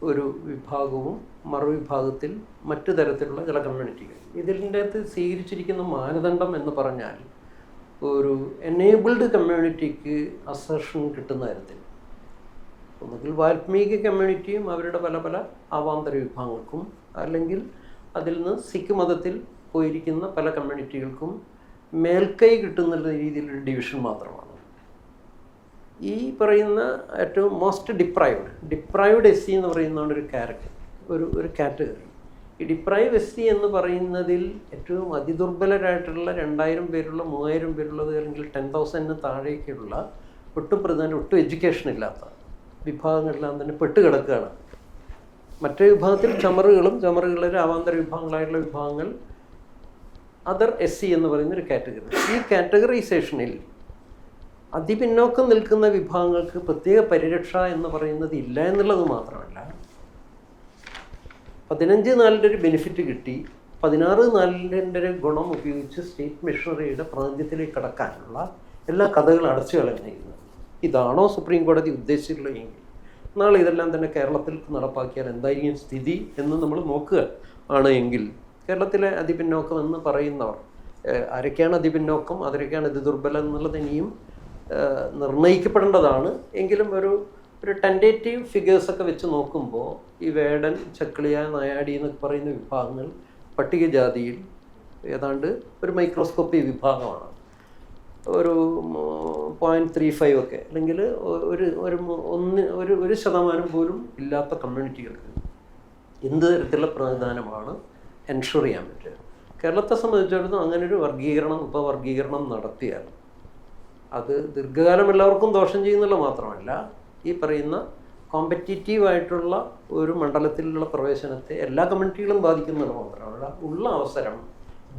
ഒരു വിഭാഗവും മറുവിഭാഗത്തിൽ മറ്റു തരത്തിലുള്ള ചില കമ്മ്യൂണിറ്റികൾ. ഇതിൻ്റെ അകത്ത് സ്വീകരിച്ചിരിക്കുന്ന മാനദണ്ഡം എന്ന് പറഞ്ഞാൽ ഒരു എനേബിൾഡ് കമ്മ്യൂണിറ്റിക്ക് അസർഷൻ കിട്ടുന്ന തരത്തിൽ ഒന്നുകിൽ വാൽമീകി കമ്മ്യൂണിറ്റിയും അവരുടെ പല അവാന്തര വിഭാഗങ്ങൾക്കും അല്ലെങ്കിൽ അതിൽ നിന്ന് സിഖ് മതത്തിൽ പോയിരിക്കുന്ന പല കമ്മ്യൂണിറ്റികൾക്കും മേൽക്കൈ കിട്ടുന്ന രീതിയിലൊരു ഡിവിഷൻ മാത്രമാണ്. ഈ പറയുന്ന ഏറ്റവും മോസ്റ്റ് ഡിപ്രൈവ്ഡ് എസ് സി എന്ന് പറയുന്നതാണ് ഒരു കാറ്റഗറി. ഈ ഡിപ്രൈവ് എസ് സി എന്ന് പറയുന്നതിൽ ഏറ്റവും അതിദുർബലരായിട്ടുള്ള 2000 പേരുള്ള 3000 പേരുള്ളത് അല്ലെങ്കിൽ 10,000 താഴേക്കുള്ള ഒട്ടും എഡ്യൂക്കേഷൻ ഇല്ലാത്ത വിഭാഗങ്ങളെല്ലാം തന്നെ പെട്ടുകിടക്കുകയാണ്. മറ്റേ വിഭാഗത്തിൽ ചമറുകളിലെ അവാന്തര വിഭാഗങ്ങളായിട്ടുള്ള വിഭാഗങ്ങൾ അതർ എസ് സി എന്ന് പറയുന്ന ഒരു കാറ്റഗറി. ഈ കാറ്റഗറൈസേഷനിൽ അതിപിന്നോക്കം നിൽക്കുന്ന വിഭാഗങ്ങൾക്ക് പ്രത്യേക പരിരക്ഷ എന്ന് പറയുന്നത് ഇല്ല എന്നുള്ളത് മാത്രമല്ല, 15/4 ഒരു ബെനിഫിറ്റ് കിട്ടി 16/4 ഒരു ഗുണം ഉപയോഗിച്ച് സ്റ്റേറ്റ് മിഷണറിയുടെ പ്രാതിനിധ്യത്തിലേക്ക് കടക്കാനുള്ള എല്ലാ കഥകളും അടച്ചു കളഞ്ഞിരിക്കുന്നത്. ഇതാണോ സുപ്രീം കോടതി ഉദ്ദേശിച്ചിട്ടുള്ളതെങ്കിൽ നാളെ ഇതെല്ലാം തന്നെ കേരളത്തിൽ നടപ്പാക്കിയാൽ എന്തായിരിക്കും സ്ഥിതി എന്ന് നമ്മൾ നോക്കുക ആണ് എങ്കിൽ കേരളത്തിലെ അതിപിന്നോക്കം എന്ന് പറയുന്നവർ ആരൊക്കെയാണ് അതിപിന്നോക്കം, ആരൊക്കെയാണ് അതിദുർബലം എന്നുള്ളത് ഇനിയും നിർണ്ണയിക്കപ്പെടേണ്ടതാണ്. എങ്കിലും ഒരു ടെൻറ്റേറ്റീവ് ഫിഗേഴ്സൊക്കെ വെച്ച് നോക്കുമ്പോൾ ഈ വേടൻ, ചക്കിളിയ, നായാടി എന്നൊക്കെ പറയുന്ന വിഭാഗങ്ങൾ പട്ടികജാതിയിൽ ഏതാണ്ട് ഒരു മൈക്രോസ്കോപ്പി വിഭാഗമാണ്. ഒരു 0.35 ഒക്കെ അല്ലെങ്കിൽ ഒരു ശതമാനം പോലും ഇല്ലാത്ത കമ്മ്യൂണിറ്റികൾക്ക് എന്ത് തരത്തിലുള്ള പ്രാധാന്യമാണ് എൻഷുർ ചെയ്യാൻ പറ്റുക. കേരളത്തെ സംബന്ധിച്ചിടത്തോളം അങ്ങനെ ഒരു ഉപവർഗീകരണം നടത്തിയാൽ അത് ദീർഘകാലം എല്ലാവർക്കും ദോഷം ചെയ്യുന്നുള്ള മാത്രമല്ല ഈ പറയുന്ന കോമ്പറ്റീറ്റീവായിട്ടുള്ള ഒരു മണ്ഡലത്തിലുള്ള പ്രവേശനത്തെ എല്ലാ കമ്മ്യൂണിറ്റികളും ബാധിക്കുന്നത് മാത്രമല്ല ഉള്ള അവസരം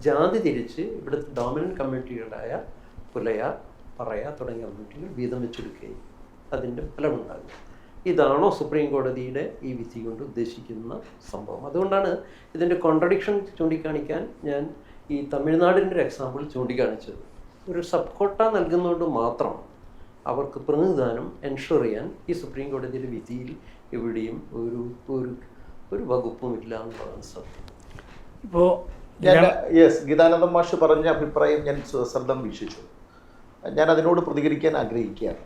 ജാതി തിരിച്ച് ഇവിടുത്തെ ഡോമിനൻ്റ് കമ്മ്യൂണിറ്റികളായ പുലയ, പറയ തുടങ്ങിയ കമ്മ്യൂണിറ്റികൾ വീതം വെച്ചെടുക്കുകയും അതിൻ്റെ ഫലമുണ്ടാകും. ഇതാണോ സുപ്രീം കോടതിയുടെ ഈ വിധി കൊണ്ട് ഉദ്ദേശിക്കുന്ന സംഭവം? അതുകൊണ്ടാണ് ഇതിൻ്റെ കോൺട്രഡിക്ഷൻ ചൂണ്ടിക്കാണിക്കാൻ ഞാൻ ഈ തമിഴ്നാടിൻ്റെ ഒരു എക്സാമ്പിൾ ചൂണ്ടിക്കാണിച്ചത്. ഒരു സബ് കോട്ട നൽകുന്നതുകൊണ്ട് മാത്രം അവർക്ക് പ്രതിനിധാനം എൻഷുർ ചെയ്യാൻ ഈ സുപ്രീം കോടതിയുടെ വിധിയിൽ എവിടെയും ഒരു വകുപ്പും ഇല്ല എന്നുള്ളതാണ് സത്യം. ഇപ്പോൾ ഗീതാനന്ദൻ മാഷ് പറഞ്ഞ അഭിപ്രായം ഞാൻ ശ്രദ്ധം വീക്ഷിച്ചു. ഞാൻ അതിനോട് പ്രതികരിക്കാൻ ആഗ്രഹിക്കുകയാണ്.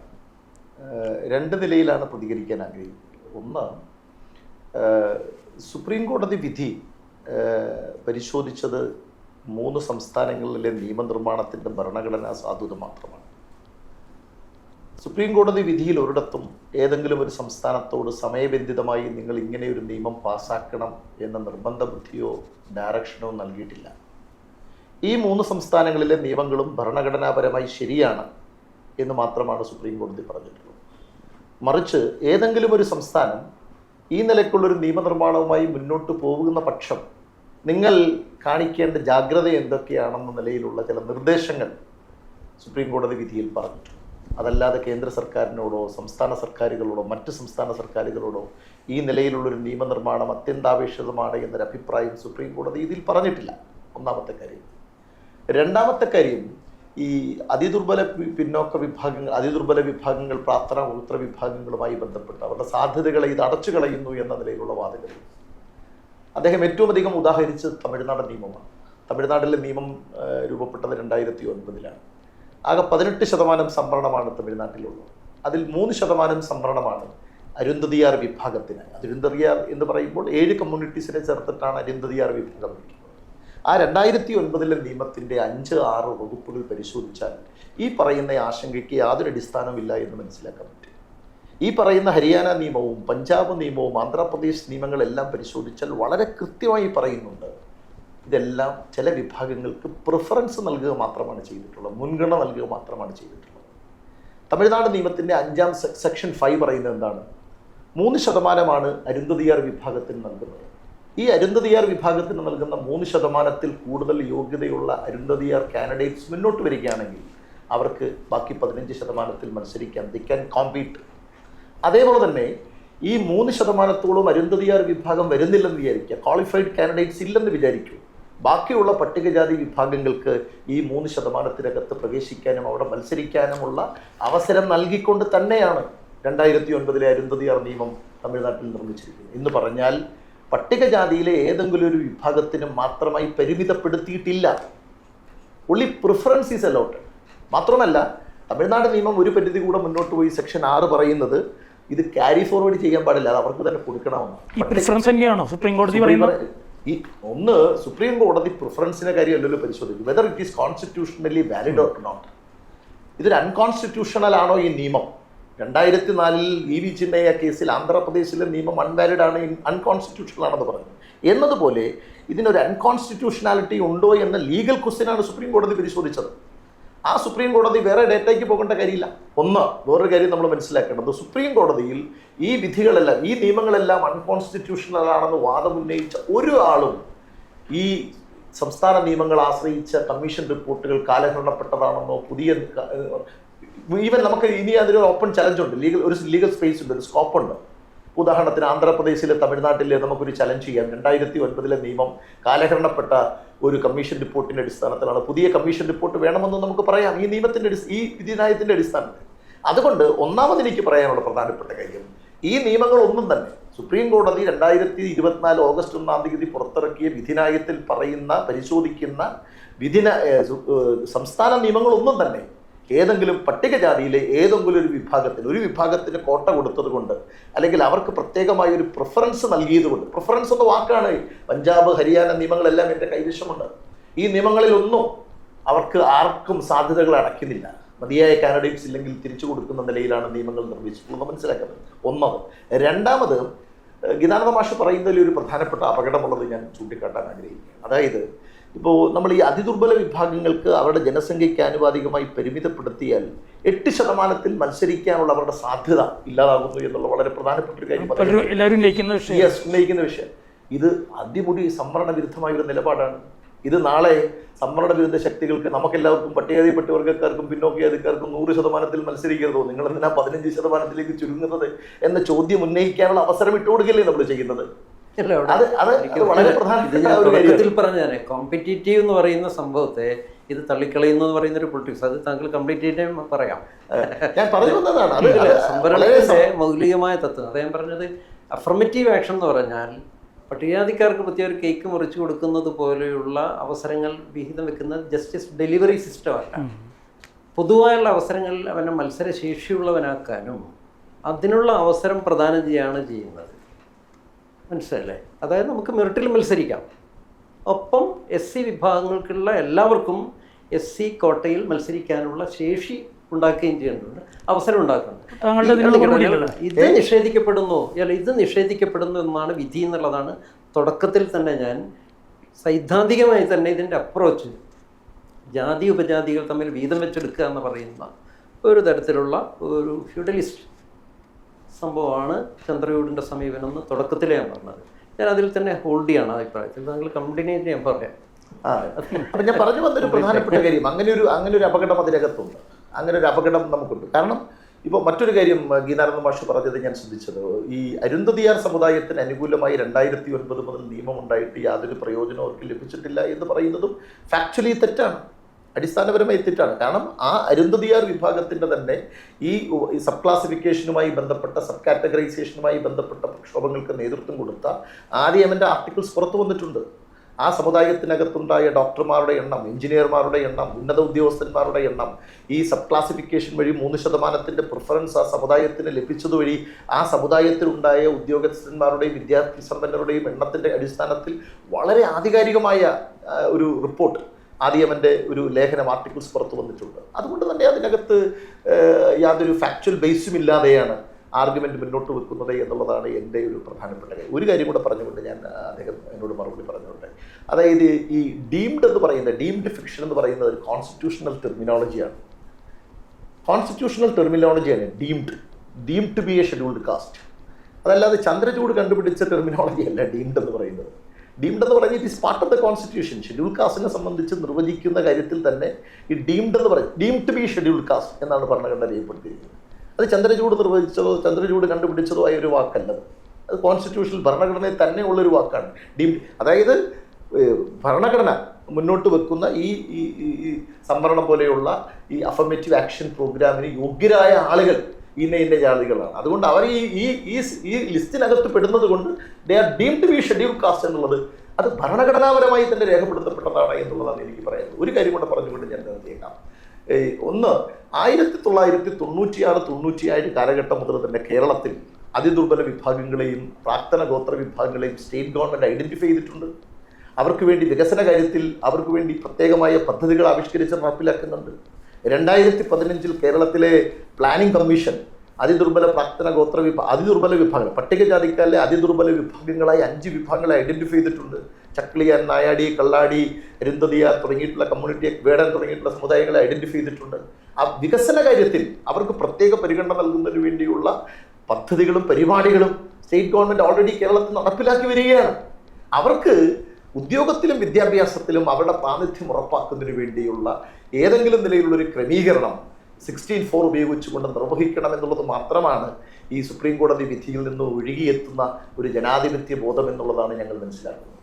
2 നിലയിലാണ് പ്രതികരിക്കാൻ ആഗ്രഹിക്കുന്നത്. ഒന്ന്, സുപ്രീം കോടതി വിധി പരിശോധിച്ചത് 3 സംസ്ഥാനങ്ങളിലെ നിയമനിർമ്മാണത്തിൻ്റെ ഭരണഘടനാ സാധുത മാത്രമാണ്. സുപ്രീം കോടതി വിധിയിൽ ഒരിടത്തും ഏതെങ്കിലും ഒരു സംസ്ഥാനത്തോട് സമയബന്ധിതമായി നിങ്ങൾ ഇങ്ങനെ ഒരു നിയമം പാസ്സാക്കണം എന്ന നിർബന്ധ ബുദ്ധിയോ ഡയറക്ഷനോ നൽകിയിട്ടില്ല. ഈ 3 സംസ്ഥാനങ്ങളിലെ നിയമങ്ങളും ഭരണഘടനാപരമായി ശരിയാണ് എന്ന് മാത്രമാണ് സുപ്രീം കോടതി പറഞ്ഞിട്ടുള്ളത്. മറിച്ച് ഏതെങ്കിലും ഒരു സംസ്ഥാനം ഈ നിലയ്ക്കുള്ളൊരു നിയമനിർമ്മാണവുമായി മുന്നോട്ട് പോകുന്ന പക്ഷം നിങ്ങൾ കാണിക്കേണ്ട ജാഗ്രത എന്തൊക്കെയാണെന്ന നിലയിലുള്ള ചില നിർദ്ദേശങ്ങൾ സുപ്രീം കോടതി വിധിയിൽ പറഞ്ഞിട്ടുണ്ട്. അതല്ലാതെ കേന്ദ്ര സർക്കാരിനോടോ സംസ്ഥാന സർക്കാരുകളോടോ മറ്റ് സംസ്ഥാന സർക്കാരുകളോടോ ഈ നിലയിലുള്ളൊരു നിയമനിർമ്മാണം അത്യന്താപേക്ഷിതമാണ് എന്നൊരു അഭിപ്രായം സുപ്രീം കോടതി ഇതിൽ പറഞ്ഞിട്ടില്ല. ഒന്നാമത്തെ കാര്യം. രണ്ടാമത്തെ കാര്യം, ഈ അതിദുർബല വിഭാഗങ്ങൾ പ്രാർത്ഥന ഉൾത്ര വിഭാഗങ്ങളുമായി ബന്ധപ്പെട്ട് അവരുടെ സാധ്യതകളെ ഇത് അടച്ചു കളയുന്നു എന്ന നിലയിലുള്ള വാദങ്ങൾ അദ്ദേഹം ഏറ്റവും അധികം ഉദാഹരിച്ച് തമിഴ്നാട് നിയമമാണ്. തമിഴ്നാട്ടിലെ നിയമം രൂപപ്പെട്ടത് 2009 ആകെ 18% സംവരണമാണ് തമിഴ്നാട്ടിലുള്ളത്. അതിൽ 3% സംവരണമാണ് അരുന്ധതിയാർ വിഭാഗത്തിന്. അരുന്ധതിയാർ എന്ന് പറയുമ്പോൾ 7 കമ്മ്യൂണിറ്റീസിനെ ചേർത്തിട്ടാണ് അരുന്ധതിയാർ വിഭാഗം വിളിക്കുന്നത്. ആ 2009 നിയമത്തിൻ്റെ 5-6 വകുപ്പുകൾ പരിശോധിച്ചാൽ ഈ പറയുന്ന ആശങ്കയ്ക്ക് യാതൊരു അടിസ്ഥാനമില്ല എന്ന് മനസ്സിലാക്കാൻ പറ്റും. ഈ പറയുന്ന ഹരിയാന നിയമവും പഞ്ചാബ് നിയമവും ആന്ധ്രാപ്രദേശ് നിയമങ്ങളെല്ലാം പരിശോധിച്ചാൽ വളരെ കൃത്യമായി പറയുന്നുണ്ട്, ഇതെല്ലാം ചില വിഭാഗങ്ങൾക്ക് പ്രിഫറൻസ് നൽകുക മാത്രമാണ് ചെയ്തിട്ടുള്ളത്, മുൻഗണന നൽകുക മാത്രമാണ് ചെയ്തിട്ടുള്ളത്. തമിഴ്നാട് നിയമത്തിൻ്റെ 5-ാം സെക്ഷൻ 5 പറയുന്നത് എന്താണ്? 3% അരുന്ധതിയാർ വിഭാഗത്തിന് നൽകുന്നത്. ഈ അരുന്ധതിയാർ വിഭാഗത്തിന് നൽകുന്ന 3%-ൽ കൂടുതൽ യോഗ്യതയുള്ള അരുന്ധതിയാർ കാൻഡിഡേറ്റ്സ് മുന്നോട്ട് വരികയാണെങ്കിൽ അവർക്ക് ബാക്കി 15%-ൽ മത്സരിക്കാൻ ദി ക്യാൻ കോമ്പീറ്റ്. അതേപോലെ തന്നെ ഈ 3%-ഓളം അരുന്ധതിയാർ വിഭാഗം വരുന്നില്ലെന്ന് വിചാരിക്കുക, ക്വാളിഫൈഡ് കാൻഡിഡേറ്റ്സ് ഇല്ലെന്ന് വിചാരിക്കൂ, ബാക്കിയുള്ള പട്ടികജാതി വിഭാഗങ്ങൾക്ക് ഈ 3%-നകത്ത് പ്രവേശിക്കാനും അവിടെ മത്സരിക്കാനുമുള്ള അവസരം നൽകിക്കൊണ്ട് തന്നെയാണ് 2009 അരുന്ധതിയാർ നിയമം തമിഴ്നാട്ടിൽ നിർമ്മിച്ചിരിക്കുന്നത്. എന്ന് പറഞ്ഞാൽ പട്ടികജാതിയിലെ ഏതെങ്കിലും ഒരു വിഭാഗത്തിന് മാത്രമായി പരിമിതപ്പെടുത്തിയിട്ടില്ല. Only preference is allotted. മാത്രമല്ല തമിഴ്നാട് നിയമം ഒരു പരിധി കൂടെ മുന്നോട്ട് പോയി സെക്ഷൻ 6 പറയുന്നത് ഇത് ക്യാരി ഫോർവേഡ് ചെയ്യാൻ പാടില്ല, അത് അവർക്ക് തന്നെ കൊടുക്കണമെന്നാണ്. സുപ്രീം കോടതി പറയുന്നത് ഈ ഒന്ന് സുപ്രീം കോടതി പ്രിഫറൻസിന്റെ കാര്യമല്ലല്ലോ പരിശോധിക്കും, whether it is constitutionally valid or not. ഇതൊരു അൺകോൺസ്റ്റിറ്റ്യൂഷണൽ ആണോ ഈ നിയമം? 2004 EV ചിന്നയ്യ കേസിൽ ആന്ധ്രാപ്രദേശിലെ നിയമം അൺവാലിഡ് ആണ്, അൺകോൺസ്റ്റിറ്റ്യൂഷണൽ ആണെന്ന് പറഞ്ഞു. എന്നതുപോലെ ഇതിനൊരു അൺകോൺസ്റ്റിറ്റ്യൂഷണാലിറ്റി ഉണ്ടോ എന്ന ലീഗൽ ക്വസ്റ്റ്യനാണ് സുപ്രീം കോടതി പരിശോധിച്ചത്. ആ സുപ്രീം കോടതി വേറെ ഡേറ്റയ്ക്ക് പോകേണ്ട കാര്യമില്ല. വേറൊരു കാര്യം നമ്മൾ മനസ്സിലാക്കേണ്ടത്, സുപ്രീം കോടതിയിൽ ഈ വിധികളെല്ലാം ഈ നിയമങ്ങളെല്ലാം അൺകോൺസ്റ്റിറ്റ്യൂഷണൽ ആണെന്ന് വാദമുന്നയിച്ച ഒരു ആളും ഈ സംസ്ഥാന നിയമങ്ങൾ ആശ്രയിച്ച കമ്മീഷൻ റിപ്പോർട്ടുകൾ കാലഹരണപ്പെട്ടതാണെന്നോ പുതിയ ഈവൻ നമുക്ക് ഇനി അതിനൊരു ഓപ്പൺ ചലഞ്ചുണ്ട്, ഒരു ലീഗൽ സ്പേസ് ഉണ്ട്, ഒരു സ്കോപ്പ് ഉണ്ട്. ഉദാഹരണത്തിന് ആന്ധ്രാപ്രദേശിലെ തമിഴ്നാട്ടിലെ നമുക്കൊരു ചലഞ്ച് ചെയ്യാം. 2009 നിയമം കാലഹരണപ്പെട്ട ഒരു കമ്മീഷൻ റിപ്പോർട്ടിൻ്റെ അടിസ്ഥാനത്തിലാണ് പുതിയ കമ്മീഷൻ റിപ്പോർട്ട് വേണമെന്ന് നമുക്ക് പറയാം, ഈ നിയമത്തിൻ്റെ ഈ വിധിന്യായത്തിൻ്റെ അടിസ്ഥാനത്തിൽ. അതുകൊണ്ട് ഒന്നാമത് എനിക്ക് പറയാനുള്ള പ്രധാനപ്പെട്ട കാര്യം, ഈ നിയമങ്ങളൊന്നും തന്നെ സുപ്രീം കോടതി 2024 ഓഗസ്റ്റ് 1 പുറത്തിറക്കിയ വിധിന്യായത്തിൽ പറയുന്ന പരിശോധിക്കുന്ന സംസ്ഥാന നിയമങ്ങളൊന്നും തന്നെ ഏതെങ്കിലും പട്ടികജാതിയിലെ ഏതെങ്കിലും ഒരു വിഭാഗത്തിന് കോട്ട കൊടുത്തത് കൊണ്ട് അല്ലെങ്കിൽ അവർക്ക് പ്രത്യേകമായ ഒരു പ്രിഫറൻസ് നൽകിയത് കൊണ്ട്, പ്രിഫറൻസ് എന്ന വാക്കാണ് പഞ്ചാബ് ഹരിയാന നിയമങ്ങളെല്ലാം എൻ്റെ കൈവശമുണ്ട്, ഈ നിയമങ്ങളിലൊന്നും അവർക്ക് ആർക്കും സാധ്യതകൾ അടയ്ക്കുന്നില്ല. മതിയായ കാൻഡിഡേറ്റ്സ് ഇല്ലെങ്കിൽ തിരിച്ചു കൊടുക്കുന്ന നിലയിലാണ് നിയമങ്ങൾ നിർമ്മിച്ചിട്ടുള്ളത് മനസ്സിലാക്കുന്നത്. ഒന്നത്. രണ്ടാമത്, ഗീതാനന്ദ മാഷ് പറയുന്നതിൽ ഒരു പ്രധാനപ്പെട്ട അപകടമുള്ളത് ഞാൻ ചൂണ്ടിക്കാട്ടാൻ ആഗ്രഹിക്കുകയാണ്. അതായത് ഇപ്പോൾ നമ്മൾ ഈ അതിദുർബല വിഭാഗങ്ങൾക്ക് അവരുടെ ജനസംഖ്യയ്ക്ക് ആനുപാതികമായി പരിമിതപ്പെടുത്തിയാൽ 8% മത്സരിക്കാനുള്ള അവരുടെ സാധ്യത ഇല്ലാതാകുന്നു എന്നുള്ള വളരെ പ്രധാനപ്പെട്ട ഒരു കാര്യം ഉന്നയിക്കുന്ന വിഷയം. ഇത് അടിമുടി സംവരണ വിരുദ്ധമായ ഒരു നിലപാടാണ്. ഇത് നാളെ സംവരണ വിരുദ്ധ ശക്തികൾക്ക് നമുക്കെല്ലാവർക്കും പട്ടികജാതിപ്പെട്ടവർക്കാർക്കും പിന്നോക്കജാതിക്കാർക്കും 100% മത്സരിക്കരുതോ, നിങ്ങൾ എന്തിനാ 15% ചുരുങ്ങുന്നത് എന്ന ചോദ്യം ഉന്നയിക്കാനുള്ള അവസരം ഇട്ടുകൊടുക്കില്ലേ നമ്മൾ ചെയ്യുന്നത്? തുടക്കത്തിൽ പറഞ്ഞാൽ കോമ്പറ്റീറ്റീവ് എന്ന് പറയുന്ന സംഭവത്തെ ഇത് തള്ളിക്കളയുന്നു എന്ന് പറയുന്ന ഒരു പൊളിറ്റിക്സ്, അത് താങ്കൾ കംപ്ലീറ്റ് പറയാം. സംവരണത്തിന്റെ മൗലികമായ തത്വം അദ്ദേഹം പറഞ്ഞത് അഫർമേറ്റീവ് ആക്ഷൻ എന്ന് പറഞ്ഞാൽ പട്ടികജാതിക്കാർക്ക് പ്രത്യേക ഒരു കേക്ക് മുറിച്ചു കൊടുക്കുന്നത് പോലെയുള്ള അവസരങ്ങൾ വിഹിതം വെക്കുന്നത് ജസ്റ്റിസ് ഡെലിവറി സിസ്റ്റമല്ല. പൊതുവായുള്ള അവസരങ്ങളിൽ അവനെ മത്സരശേഷിയുള്ളവനാക്കാനും അതിനുള്ള അവസരം പ്രദാനം ചെയ്യുകയാണ് ചെയ്യുന്നത്. മനസ്സിലല്ലേ? അതായത് നമുക്ക് മെറിറ്റിൽ മത്സരിക്കാം, ഒപ്പം SC വിഭാഗങ്ങൾക്കുള്ള എല്ലാവർക്കും SC കോട്ടയിൽ മത്സരിക്കാനുള്ള ശേഷി ഉണ്ടാക്കുകയും ചെയ്യുന്നുണ്ട്, അവസരം ഉണ്ടാക്കുന്നുണ്ട്. ഇത് നിഷേധിക്കപ്പെടുന്നു എന്നാണ് വിധി എന്നുള്ളതാണ് തുടക്കത്തിൽ തന്നെ ഞാൻ സൈദ്ധാന്തികമായി തന്നെ ഇതിൻ്റെ അപ്രോച്ച് ജാതി ഉപജാതികൾ തമ്മിൽ വീതം വെച്ചെടുക്കുക എന്ന് പറയുന്ന ഒരു തരത്തിലുള്ള ഒരു ഫ്യൂഡലിസ്റ്റ് സംഭവമാണ് ചന്ദ്രചൂഡിൻ്റെ സമീപനം എന്ന് തുടക്കത്തിലേ ഞാൻ പറഞ്ഞത്. ഞാൻ അതിൽ തന്നെ ഹോൾഡ് ചെയ്യാണ് അഭിപ്രായത്തിൽ. താങ്കൾ കണ്ടിന്യൂ ചെയ്യാൻ പറയാം. ആ അപ്പം ഞാൻ പറഞ്ഞു വന്നൊരു പ്രധാനപ്പെട്ട കാര്യം, അങ്ങനെ ഒരു അപകടം അതിനകത്തുണ്ട്. അങ്ങനെ ഒരു അപകടം നമുക്കുണ്ട്. കാരണം ഇപ്പോൾ മറ്റൊരു കാര്യം ഗീതാനന്ദ മാഷ് പറഞ്ഞത് ഞാൻ ശ്രദ്ധിച്ചത്, ഈ അരുന്ധതിയാർ സമുദായത്തിന് അനുകൂലമായി 2009 മുതൽ നിയമമുണ്ടായിട്ട് യാതൊരു പ്രയോജനം അവർക്ക് ലഭിച്ചിട്ടില്ല എന്ന് പറയുന്നതും ഫാക്ച്വലി തെറ്റാണ്, അടിസ്ഥാനപരമായി തെറ്റാണ്. കാരണം ആ അരുന്ധതിയാർ വിഭാഗത്തിൻ്റെ തന്നെ ഈ സബ് ക്ലാസിഫിക്കേഷനുമായി ബന്ധപ്പെട്ട, സബ് കാറ്റഗറൈസേഷനുമായി ബന്ധപ്പെട്ട പ്രക്ഷോഭങ്ങൾക്ക് നേതൃത്വം കൊടുത്ത ആദ്യമൻ്റെ ആർട്ടിക്കിൾസ് പുറത്തു വന്നിട്ടുണ്ട്. ആ സമുദായത്തിനകത്തുണ്ടായ ഡോക്ടർമാരുടെ എണ്ണം, എഞ്ചിനീയർമാരുടെ എണ്ണം, ഉന്നത ഉദ്യോഗസ്ഥന്മാരുടെ എണ്ണം, ഈ സബ് ക്ലാസിഫിക്കേഷൻ വഴി 3% പ്രിഫറൻസ് ആ സമുദായത്തിന് ലഭിച്ചതുവഴി ആ സമുദായത്തിലുണ്ടായ ഉദ്യോഗസ്ഥന്മാരുടെയും വിദ്യാർത്ഥി സമ്പന്നരുടെയും എണ്ണത്തിൻ്റെ അടിസ്ഥാനത്തിൽ വളരെ ആധികാരികമായ ഒരു റിപ്പോർട്ട് ആദ്യമൻ്റെ ഒരു ലേഖനം, ആർട്ടിക്കിൾസ് പുറത്തു വന്നിട്ടുണ്ട്. അതുകൊണ്ട് തന്നെ അതിനകത്ത് യാതൊരു ഫാക്ച്വൽ ബേസും ഇല്ലാതെയാണ് ആർഗ്യുമെൻ്റ് മുന്നോട്ട് വെക്കുന്നത് എന്നുള്ളതാണ് എൻ്റെ ഒരു പ്രധാനപ്പെട്ട കാര്യം. ഒരു കാര്യം കൂടെ പറഞ്ഞുകൊണ്ട് ഞാൻ അദ്ദേഹം എന്നോട് മറുപടി പറഞ്ഞുകൊണ്ട്, അതായത് ഈ ഡീംഡ് എന്ന് പറയുന്നത്, ഡീംഡ് ഫിക്ഷൻ എന്ന് പറയുന്നത് ഒരു കോൺസ്റ്റിറ്റ്യൂഷണൽ ടെർമിനോളജിയാണ്. കോൺസ്റ്റിറ്റ്യൂഷണൽ ടെർമിനോളജിയാണ് deemed to be a scheduled caste. അതല്ലാതെ ചന്ദ്രചൂഡ് കണ്ടുപിടിച്ച ടെർമിനോളജി അല്ല ഡീംഡ് എന്ന് പറയുന്നത്. ഡീംഡ് എന്ന് പറഞ്ഞാൽ it is part of the constitution. Schedule കാസ്റ്റിനെ സംബന്ധിച്ച് നിർവചിക്കുന്ന കാര്യത്തിൽ തന്നെ ഈ ഡീംഡ് എന്ന് പറയും, deemed to be scheduled caste എന്നാണ് ഭരണഘടന രേഖപ്പെടുത്തിയിരിക്കുന്നത്. അത് ചന്ദ്രചൂഡ് നിർവചിച്ചതോ ചന്ദ്രചൂഡ് കണ്ടുപിടിച്ചതോ ആയ ഒരു വാക്കല്ലത്. അത് കോൺസ്റ്റിറ്റ്യൂഷനിൽ ഭരണഘടനയിൽ തന്നെ ഉള്ളൊരു വാക്കാണ് ഡീംഡ്. അതായത് ഭരണഘടന മുന്നോട്ട് വെക്കുന്ന ഈ സംവരണം പോലെയുള്ള ഈ അഫർമേറ്റീവ് ആക്ഷൻ പ്രോഗ്രാമിന് യോഗ്യരായ ആളുകൾ ഇന്ന ജാതികളാണ്. അതുകൊണ്ട് അവർ ഈ ലിസ്റ്റിനകത്ത് പെടുന്നത് കൊണ്ട് they are deemed to be schedule caste എന്നുള്ളത് അത് ഭരണഘടനാപരമായി തന്നെ രേഖപ്പെടുത്തപ്പെട്ടതാണ് എന്നുള്ളതാണ് എനിക്ക് പറയുന്നത്. ഒരു കാര്യം കൂടെ പറഞ്ഞുകൊണ്ട് ഞാൻ നിർത്തിയേക്കാം. ഒന്ന്, 1996-97 കാലഘട്ടം മുതൽ തന്നെ കേരളത്തിൽ അതിദുർബല വിഭാഗങ്ങളെയും പ്രാക്തന ഗോത്ര വിഭാഗങ്ങളെയും സ്റ്റേറ്റ് ഗവൺമെൻറ് ഐഡൻറ്റിഫൈ ചെയ്തിട്ടുണ്ട്. അവർക്ക് വേണ്ടി വികസന കാര്യത്തിൽ അവർക്ക് വേണ്ടി പ്രത്യേകമായ പദ്ധതികൾ ആവിഷ്കരിച്ച് നടപ്പിലാക്കുന്നുണ്ട്. 2015 കേരളത്തിലെ പ്ലാനിംഗ് കമ്മീഷൻ അതിദുർബല പ്രാക്തന ഗോത്ര അതിദുർബല വിഭാഗങ്ങൾ, പട്ടികജാതിക്കാരിലെ അതിദുർബല വിഭാഗങ്ങളായി 5 വിഭാഗങ്ങളെ ഐഡൻറ്റിഫൈ ചെയ്തിട്ടുണ്ട്. ചക്ലിയാൻ, നായാടി, കള്ളാടി, അരുന്ധതിയാർ തുടങ്ങിയിട്ടുള്ള കമ്മ്യൂണിറ്റി, വേടൻ തുടങ്ങിയിട്ടുള്ള സമുദായങ്ങളെ ഐഡൻറ്റിഫൈ ചെയ്തിട്ടുണ്ട്. ആ വികസന കാര്യത്തിൽ അവർക്ക് പ്രത്യേക പരിഗണന നൽകുന്നതിന് വേണ്ടിയുള്ള പദ്ധതികളും പരിപാടികളും സ്റ്റേറ്റ് ഗവൺമെൻറ് ഓൾറെഡി കേരളത്തിൽ നടപ്പിലാക്കി വരികയാണ്. അവർക്ക് ഉദ്യോഗത്തിലും വിദ്യാഭ്യാസത്തിലും അവരുടെ പ്രാതിനിധ്യം ഉറപ്പാക്കുന്നതിന് വേണ്ടിയുള്ള ഏതെങ്കിലും നിലയിലുള്ളൊരു ക്രമീകരണം 16(4) ഉപയോഗിച്ചുകൊണ്ട് നിർവഹിക്കണം എന്നുള്ളത് മാത്രമാണ് ഈ സുപ്രീം കോടതി വിധിയിൽ നിന്ന് ഒഴുകിയെത്തുന്ന ഒരു ജനാധിപത്യ ബോധം എന്നുള്ളതാണ് ഞങ്ങൾ മനസ്സിലാക്കുന്നത്.